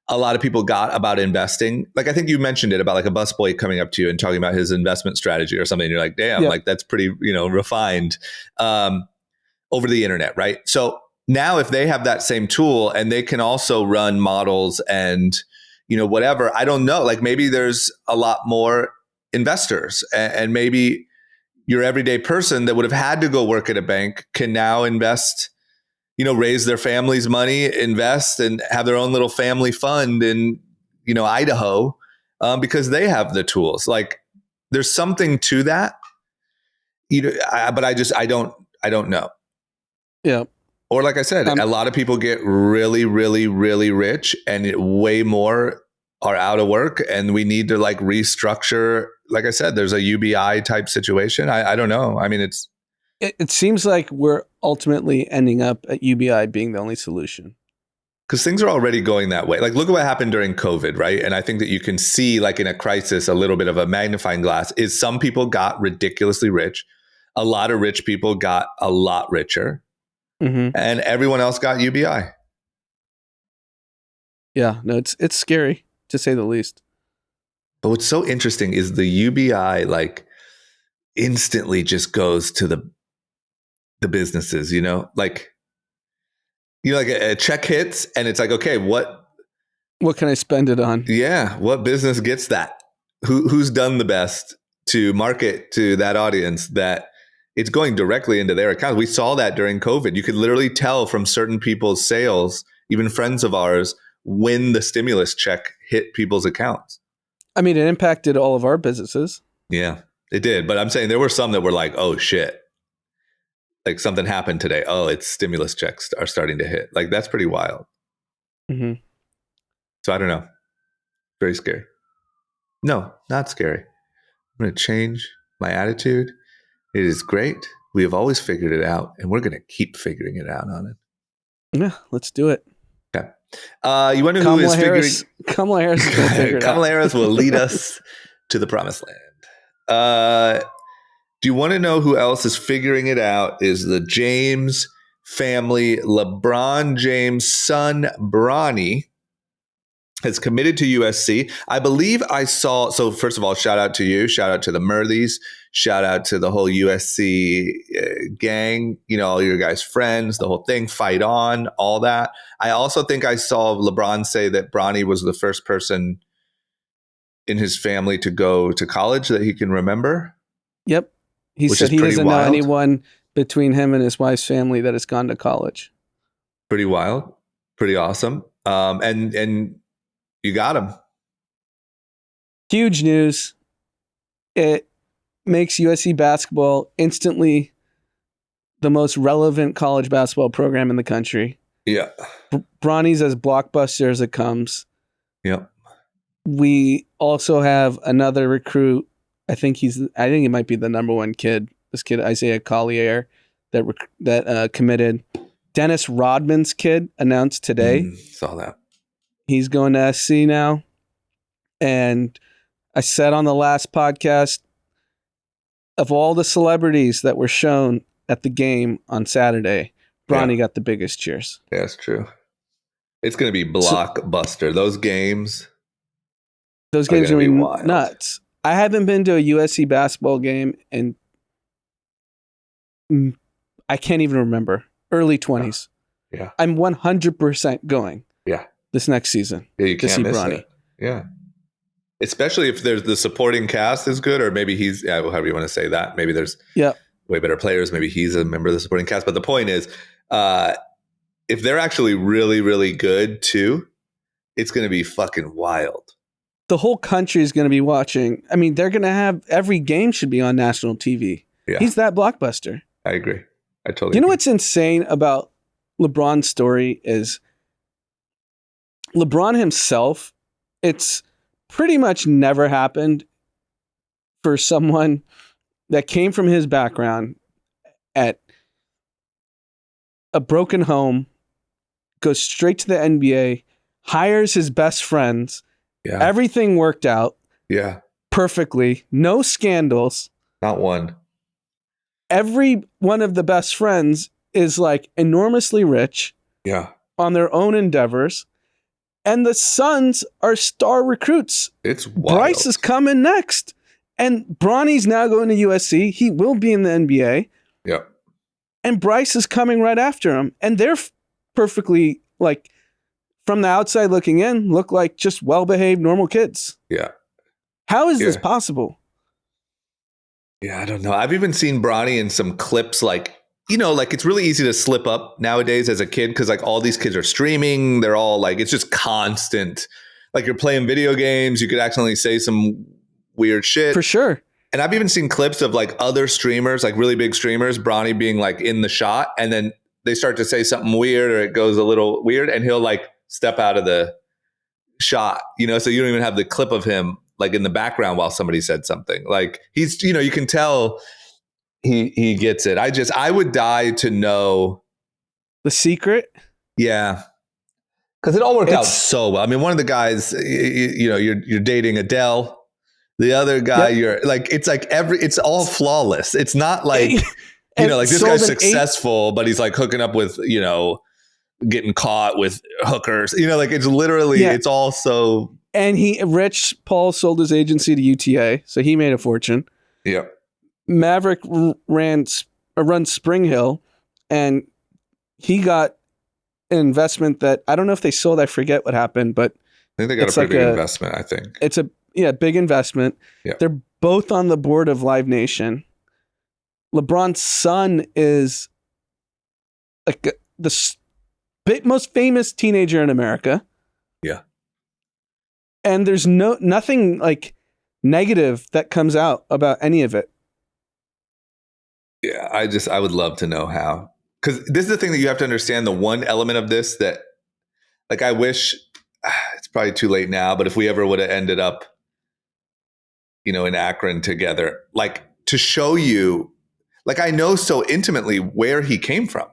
a lot of people got about investing. Like, I think you mentioned it about like a busboy coming up to you and talking about his investment strategy or something. And you're like, damn, like that's pretty, refined over the internet, right? So now if they have that same tool and they can also run models and, whatever, I don't know, like maybe there's a lot more investors, and maybe your everyday person that would have had to go work at a bank can now invest, raise their family's money, invest, and have their own little family fund in, Idaho, because they have the tools. Like, there's something to that, but I don't know.
Yeah.
Or like I said, a lot of people get really, really, really rich, and way more are out of work, and we need to like restructure. Like I said, there's a UBI type situation. I don't know. I mean,
It seems like we're ultimately ending up at UBI being the only solution.
Because things are already going that way. Like, look at what happened during COVID, right? And I think that you can see, like in a crisis, a little bit of a magnifying glass is some people got ridiculously rich. A lot of rich people got a lot richer.
Mm-hmm.
And everyone else got UBI.
Yeah, no, it's scary to say the least.
But what's so interesting is the UBI like instantly just goes to the businesses, like a check hits and it's like, okay, what
can I spend it on?
Yeah, what business gets that? Who's done the best to market to that audience that it's going directly into their accounts? We saw that during COVID. You could literally tell from certain people's sales, even friends of ours, when the stimulus check hit people's accounts.
I mean, it impacted all of our businesses.
Yeah, it did. But I'm saying there were some that were like, oh shit, like something happened today. Oh, it's stimulus checks are starting to hit. Like that's pretty wild.
Mm-hmm.
So I don't know. Very scary. No, not scary. I'm going to change my attitude. It is great. We have always figured it out, and we're going to keep figuring it out on it.
Yeah, let's do it.
Okay. You wonder
Kamala
who is
Harris,
figuring?
Kamala Harris is going to figure it out.
Kamala Harris will lead us to the promised land. Do you want to know who else is figuring it out? Is the James family. LeBron James' son, Bronny, has committed to USC. I believe I saw, so first of all, shout out to you, shout out to the Murthys, shout out to the whole USC gang, all your guys' friends, the whole thing, fight on, all that. I also think I saw LeBron say that Bronny was the first person in his family to go to college that he can remember.
Yep. He said he doesn't know anyone between him and his wife's family that has gone to college.
Pretty wild. Pretty awesome. And you got him.
Huge news. It makes USC basketball instantly the most relevant college basketball program in the country.
Yeah.
Bronny's as blockbuster as it comes.
Yep.
We also have another recruit. I think he might be the number one kid. This kid, Isaiah Collier, that committed. Dennis Rodman's kid announced today.
Saw that.
He's going to SC now. And I said on the last podcast, of all the celebrities that were shown at the game on Saturday, Bronny got the biggest cheers.
Yeah, that's true. It's going to be blockbuster. Those games
are going to be nuts. I haven't been to a USC basketball game and I can't even remember. Early 20s.
Yeah.
I'm 100% going.
Yeah.
This next season.
Yeah, you can't miss
Bronny.
it. Yeah. Especially if there's the supporting cast is good, or maybe he's, however you want to say that. Maybe there's way better players. Maybe he's a member of the supporting cast. But the point is, if they're actually really, really good too, it's going to be fucking wild.
The whole country is going to be watching. I mean, they're going to have every game should be on national TV. Yeah. He's that blockbuster.
I agree. I totally
agree.
You know
what's insane about LeBron's story is LeBron himself, it's pretty much never happened for someone that came from his background at a broken home, goes straight to the NBA, hires his best friends. Yeah. Everything worked out.
Yeah.
Perfectly. No scandals.
Not one.
Every one of the best friends is like enormously rich.
Yeah.
On their own endeavors. And the sons are star recruits.
It's wild.
Bryce is coming next. And Bronny's now going to USC. He will be in the NBA.
Yeah.
And Bryce is coming right after him. And they're perfectly, like, from the outside looking in, look like just well-behaved, normal kids.
Yeah.
How is this possible?
Yeah, I don't know. I've even seen Bronny in some clips, like, like it's really easy to slip up nowadays as a kid because like all these kids are streaming. They're all like, it's just constant. Like you're playing video games. You could accidentally say some weird shit.
For sure.
And I've even seen clips of like other streamers, like really big streamers, Bronny being like in the shot. And then they start to say something weird or it goes a little weird and he'll like step out of the shot, so you don't even have the clip of him like in the background while somebody said something. Like he's, you can tell he gets it. I would die to know
the secret.
Yeah. Because it all worked out so well. I mean, one of the guys, you're dating Adele. The other guy, you're like, it's all flawless. It's not like, like this guy's successful, but he's like hooking up with, getting caught with hookers. Like it's literally, it's all so.
And Rich Paul sold his agency to UTA, so he made a fortune.
Yeah.
Maverick runs Spring Hill, and he got an investment that I don't know if they sold. I forget what happened, but
I think they got a pretty big investment. I think
it's a big investment. Yeah. They're both on the board of Live Nation. LeBron's son is like the most famous teenager in America.
Yeah,
and there's nothing like negative that comes out about any of it.
Yeah, I would love to know how. Because this is the thing that you have to understand. The one element of this that, like, I wish it's probably too late now, but if we ever would have ended up, in Akron together, like to show you, like I know so intimately where he came from.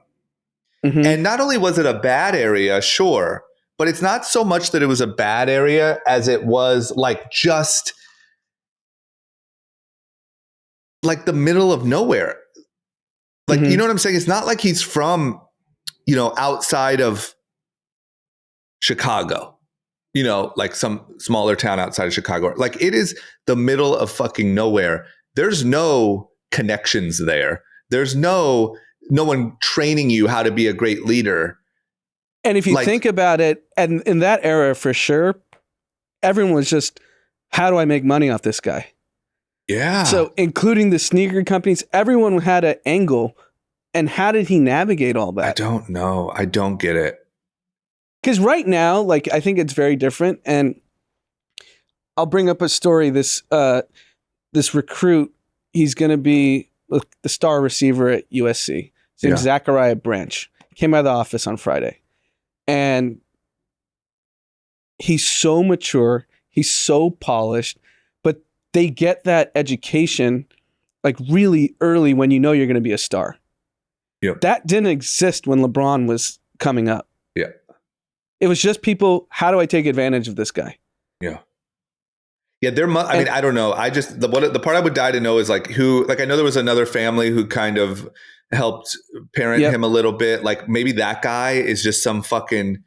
Mm-hmm. And not only was it a bad area, sure, but it's not so much that it was a bad area as it was like just like the middle of nowhere. Like, you know what I'm saying? It's not like he's from, outside of Chicago, like some smaller town outside of Chicago. Like it is the middle of fucking nowhere. There's no connections there. There's no one training you how to be a great leader.
And if you think about it, and in that era for sure, everyone was just, how do I make money off this guy?
Yeah.
So including the sneaker companies, everyone had an angle. And how did he navigate all that?
I don't know. I don't get it.
Because right now, like, I think it's very different. And I'll bring up a story. This recruit, he's going to be the star receiver at USC. His name's Zachariah Branch. Came out of the office on Friday. And he's so mature. He's so polished. But they get that education like really early when you're going to be a star.
Yeah.
That didn't exist when LeBron was coming up.
Yeah.
It was just people, how do I take advantage of this guy?
Yeah. Yeah, I mean, I don't know. I just, the part I would die to know is like who, like I know there was another family who kind of helped parent him a little bit. Like maybe that guy is just some fucking,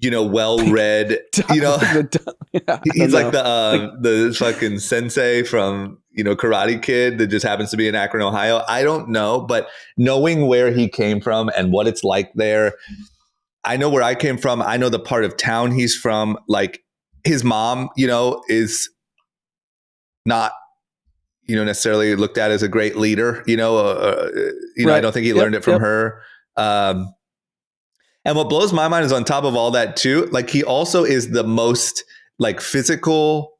well-read, he's like the fucking sensei from, Karate Kid that just happens to be in Akron, Ohio. I don't know, but knowing where he came from and what it's like there, I know where I came from. I know the part of town he's from. Like his mom, is not, necessarily looked at as a great leader, right. I don't think he learned it from her. And what blows my mind is on top of all that too, like he also is the most like physical,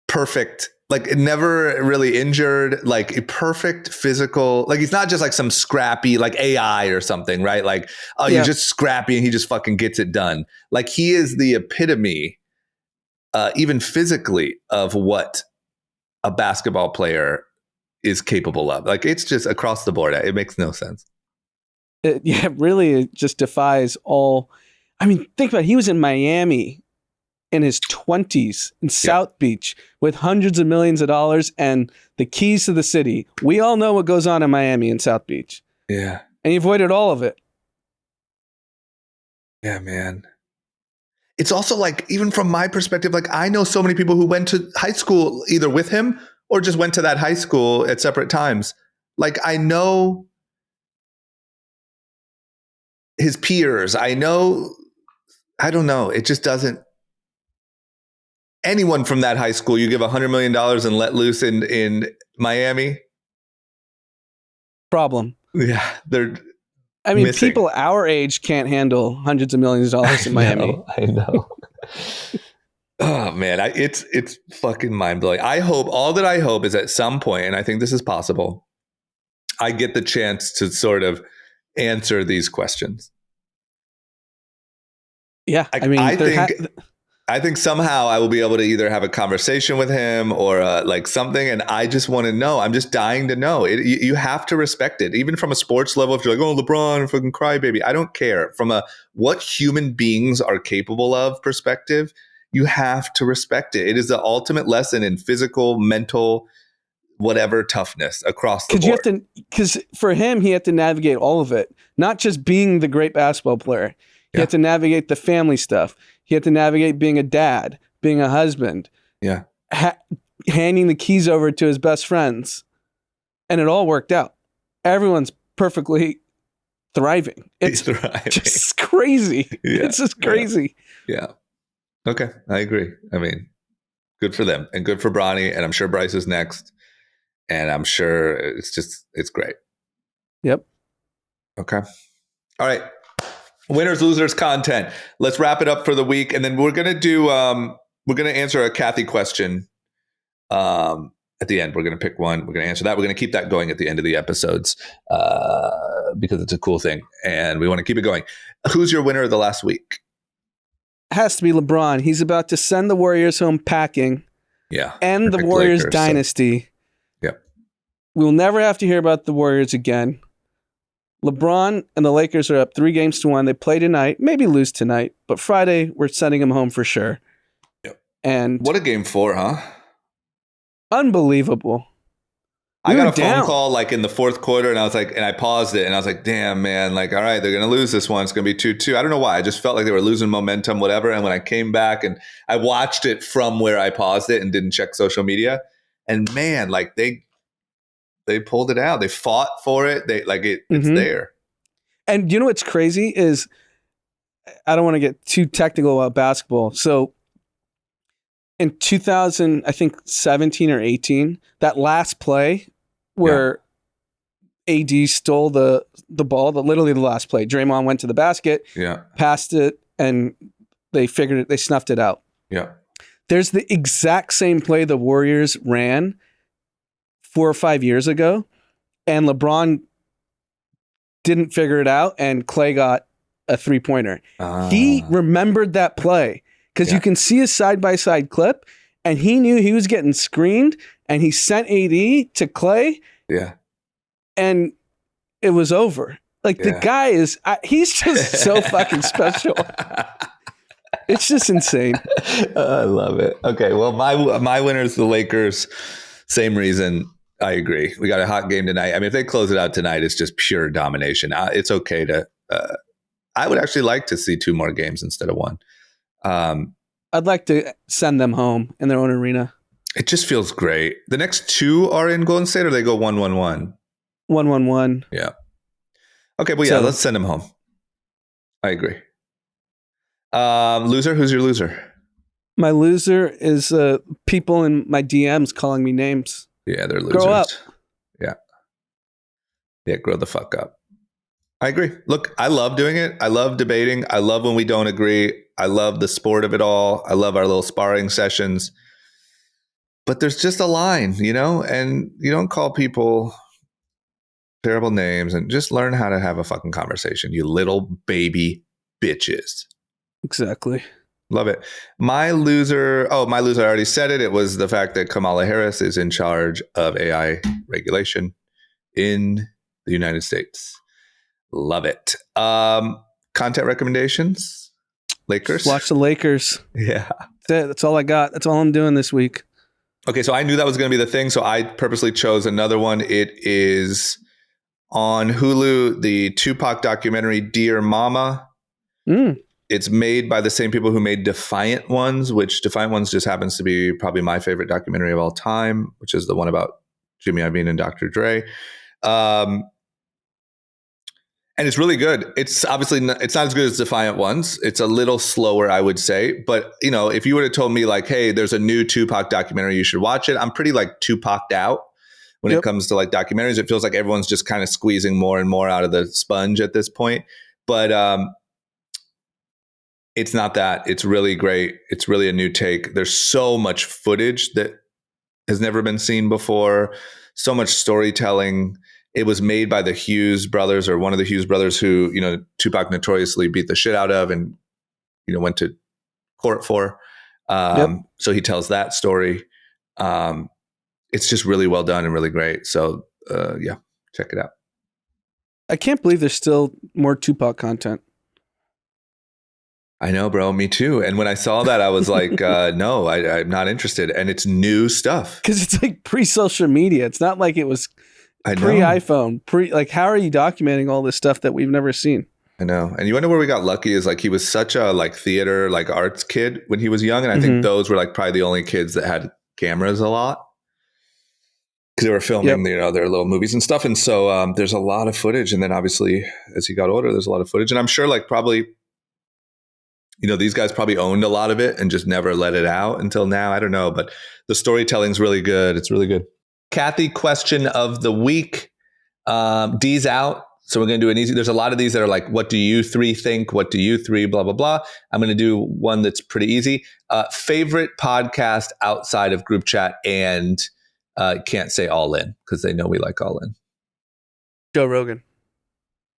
perfect, like never really injured, like a perfect physical, like he's not just like some scrappy, like AI or something, right? Like, you're just scrappy and he just fucking gets it done. Like he is the epitome, even physically, of what a basketball player is capable of. Like it's just across the board. It makes no sense.
Really, it just defies all. I mean, think about it. He was in Miami in his 20s in South Beach with hundreds of millions of dollars and the keys to the city. We all know what goes on in Miami and South Beach.
Yeah.
And he avoided all of it.
Yeah, man. It's also like, even from my perspective, like I know so many people who went to high school either with him or just went to that high school at separate times. Like I know his peers. I don't know. It just doesn't. Anyone from that high school, you give $100 million and let loose in Miami.
Problem.
Yeah.
I mean, people our age can't handle hundreds of millions of dollars in Miami.
I know. Oh man, it's fucking mind blowing. All that I hope is at some point, and I think this is possible, I get the chance to sort of answer these questions.
Yeah,
I think I think somehow I will be able to either have a conversation with him or like something. And I just want to know. I'm just dying to know. You have to respect it. Even from a sports level, if you're like, oh, LeBron, fucking crybaby. I don't care. From a what human beings are capable of perspective, you have to respect it. It is the ultimate lesson in physical, mental, whatever toughness across the board.
Because for him, he had to navigate all of it, not just being the great basketball player. He had to navigate the family stuff. He had to navigate being a dad, being a husband, handing the keys over to his best friends. And it all worked out. Everyone's perfectly thriving. It's just crazy. Yeah. It's just crazy.
Yeah. Okay. I agree. I mean, good for them and good for Bronny. And I'm sure Bryce is next. And I'm sure it's great.
Yep.
Okay. All right. Winners, losers, content. Let's wrap it up for the week. And then we're going to answer a Kathy question at the end. We're going to pick one. We're going to answer that. We're going to keep that going at the end of the episodes because it's a cool thing. And we want to keep it going. Who's your winner of the last week?
Has to be LeBron. He's about to send the Warriors home packing.
Yeah.
And the Warriors dynasty.
Yep.
We will never have to hear about the Warriors again. LeBron and the Lakers are up 3-1. They play tonight, maybe lose tonight, but Friday we're sending them home for sure.
Yep.
And
what a game 4, huh?
Unbelievable.
I got a phone call like in the fourth quarter and I was like, and I paused it and I was like, damn, man, like, all right, they're going to lose this one. It's going to be 2-2. I don't know why. I just felt like they were losing momentum, whatever. And when I came back and I watched it from where I paused it and didn't check social media, and man, like they pulled it out. They fought for it. It's there.
And you know what's crazy is, I don't want to get too technical about basketball. So in 2017 or 18, that last play where AD stole the ball, literally the last play, Draymond went to the basket, passed it, and they snuffed it out.
Yeah.
There's the exact same play the Warriors ran 4 or 5 years ago, and LeBron didn't figure it out, and Clay got a 3-pointer. He remembered that play because you can see a side-by-side clip, and he knew he was getting screened, and he sent AD to Clay.
Yeah.
And it was over. Like the guy he's just so fucking special. It's just insane.
I love it. Okay. Well, my winner is the Lakers. Same reason. I agree. We got a hot game tonight. I mean, if they close it out tonight, it's just pure domination. It's okay to, I would actually like to see 2 more games instead of 1.
I'd like to send them home in their own arena.
It just feels great. The next 2 are in Golden State or they go 1-1-1?
1-1-1.
Yeah. Okay. Well, let's send them home. I agree. Loser. Who's your loser?
My loser is people in my DMs calling me names.
Yeah, they're losers.
Grow up.
Yeah, grow the fuck up. I agree. Look, I love doing it. I love debating. I love when we don't agree. I love the sport of it all. I love our little sparring sessions. But there's just a line, and you don't call people terrible names and just learn how to have a fucking conversation, you little baby bitches.
Exactly.
Love it. My loser, I already said it. It was the fact that Kamala Harris is in charge of AI regulation in the United States. Love it. Content recommendations? Lakers?
Watch the Lakers.
Yeah.
That's it. That's all I got. That's all I'm doing this week.
Okay, so I knew that was going to be the thing, so I purposely chose another one. It is on Hulu, the Tupac documentary, Dear Mama. It's made by the same people who made Defiant Ones, which Defiant Ones just happens to be probably my favorite documentary of all time, which is the one about Jimmy Iovine and Dr. Dre. And it's really good. It's obviously it's not as good as Defiant Ones. It's a little slower, I would say. But, if you would have told me like, hey, there's a new Tupac documentary, you should watch it. I'm pretty like Tupac'd out when it comes to like documentaries. It feels like everyone's just kind of squeezing more and more out of the sponge at this point. But it's not that. It's really great. It's really a new take. There's so much footage that has never been seen before. So much storytelling. It was made by the Hughes brothers, or one of the Hughes brothers, who, Tupac notoriously beat the shit out of and, went to court for. So he tells that story. It's just really well done and really great. So yeah, check it out.
I can't believe there's still more Tupac content.
I know, bro. Me too. And when I saw that, I was like, no, I'm not interested. And it's new stuff.
Because it's like pre-social media. It's not like it was pre-iPhone. Like, how are you documenting all this stuff that we've never seen?
I know. And you wonder where we got lucky is like he was such a like theater, like arts kid when he was young. And I think those were like probably the only kids that had cameras a lot. Because they were filming, their little movies and stuff. And so there's a lot of footage. And then obviously as he got older, there's a lot of footage. And I'm sure like probably, these guys probably owned a lot of it and just never let it out until now. I don't know. But the storytelling's really good. It's really good. Kathy, question of the week. D's out. So we're going to do an easy. There's a lot of these that are like, what do you three think? What do you three? Blah, blah, blah. I'm going to do one that's pretty easy. Favorite podcast outside of group chat and can't say All In because they know we like All In.
Joe Rogan.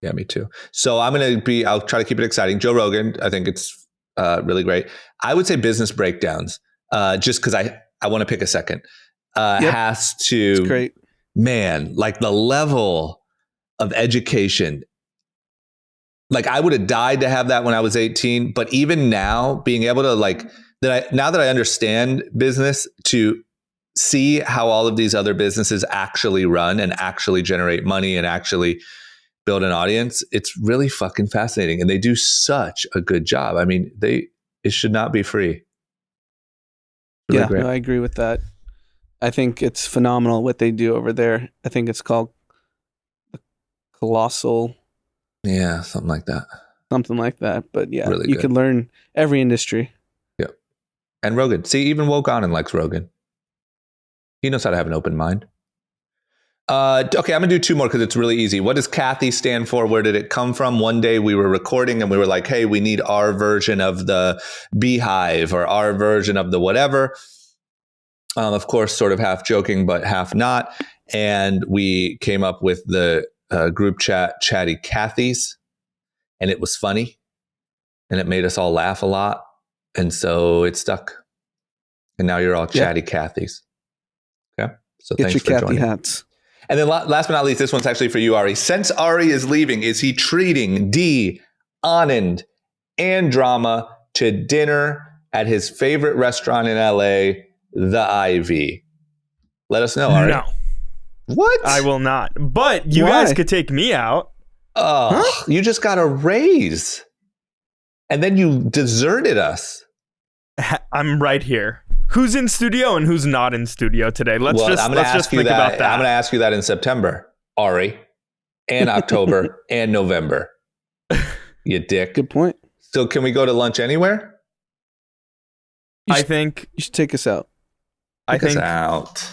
Yeah, me too. So I'll try to keep it exciting. Joe Rogan, I think it's really great. I would say Business Breakdowns, just because I want to pick a second. Has to,
it's great.
Man, like the level of education. Like I would have died to have that when I was 18, but even now being able to now that I understand business, to see how all of these other businesses actually run and actually generate money and actually build an audience, it's really fucking fascinating. And they do such a good job. I mean, it should not be free. Really great.
No, I agree with that. I think it's phenomenal what they do over there. I think it's called Colossal.
Yeah, something like that.
But yeah,
really
you can learn every industry.
Yep. And Rogan. See, even Woke Onen likes Rogan. He knows how to have an open mind. Okay, I'm going to do two more because it's really easy. What does Kathy stand for? Where did it come from? One day we were recording and we were like, hey, we need our version of the beehive or our version of the whatever. Of course, sort of half joking, but half not. And we came up with the group chat Chatty Cathys. And it was funny. And it made us all laugh a lot. And so it stuck. And now you're all Chatty Cathys. Okay. So
Get
thanks
your
for
Kathy
joining.
hats.
And then last but not least, this one's actually for you, Ari. Since Ari is leaving, is he treating D, Anand, and Drama to dinner at his favorite restaurant in LA, The Ivy? Let us know, Ari.
No.
What?
I will not. But you guys could take me out.
Oh, you just got a raise. And then you deserted us.
I'm right here. Who's in studio and who's not in studio today? Let's just think about that.
I'm going to ask you that in September, Ari, and October, and November. You dick.
Good point.
So can we go to lunch anywhere?
I think
you should take us out.
Take us out.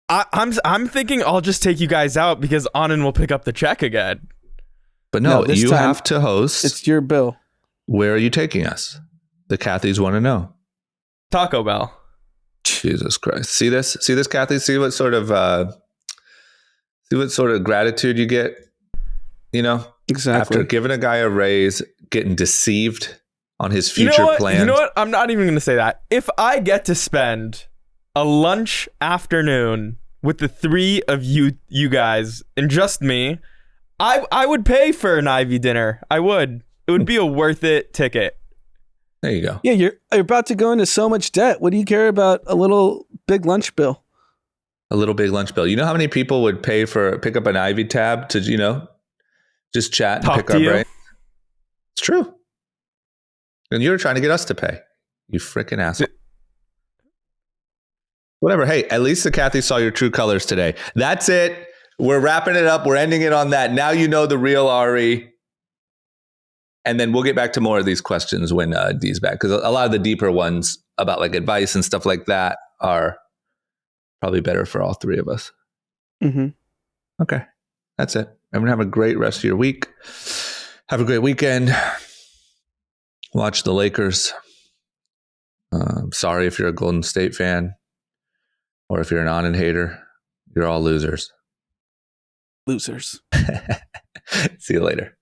I'm thinking I'll just take you guys out because Anand will pick up the check again.
But no,
this
you
time,
have to host.
It's your bill.
Where are you taking us? The Cathys want to know.
Taco Bell.
Jesus Christ. See this, Kathy? See what sort of gratitude you get,
Exactly.
after giving a guy a raise, getting deceived on his future plans.
You know what? I'm not even going to say that. If I get to spend a lunch afternoon with the three of you guys and just me, I would pay for an Ivy dinner. I would. It would be a worth it ticket.
There you go.
Yeah, you're about to go into so much debt. What do you care about a little big lunch bill?
A little big lunch bill. You know how many people would pick up an Ivy tab to, just chat and
Talk
pick
to
our
you?
brain? It's true. And you're trying to get us to pay. You freaking asshole. Whatever. Hey, at least the Kathy saw your true colors today. That's it. We're wrapping it up. We're ending it on that. Now you know the real Ari. And then we'll get back to more of these questions when D's back. Because a lot of the deeper ones about like advice and stuff like that are probably better for all three of us.
Mm-hmm.
Okay. That's it. Everyone have a great rest of your week. Have a great weekend. Watch the Lakers. Sorry if you're a Golden State fan or if you're an Anand hater. You're all losers.
Losers.
See you later.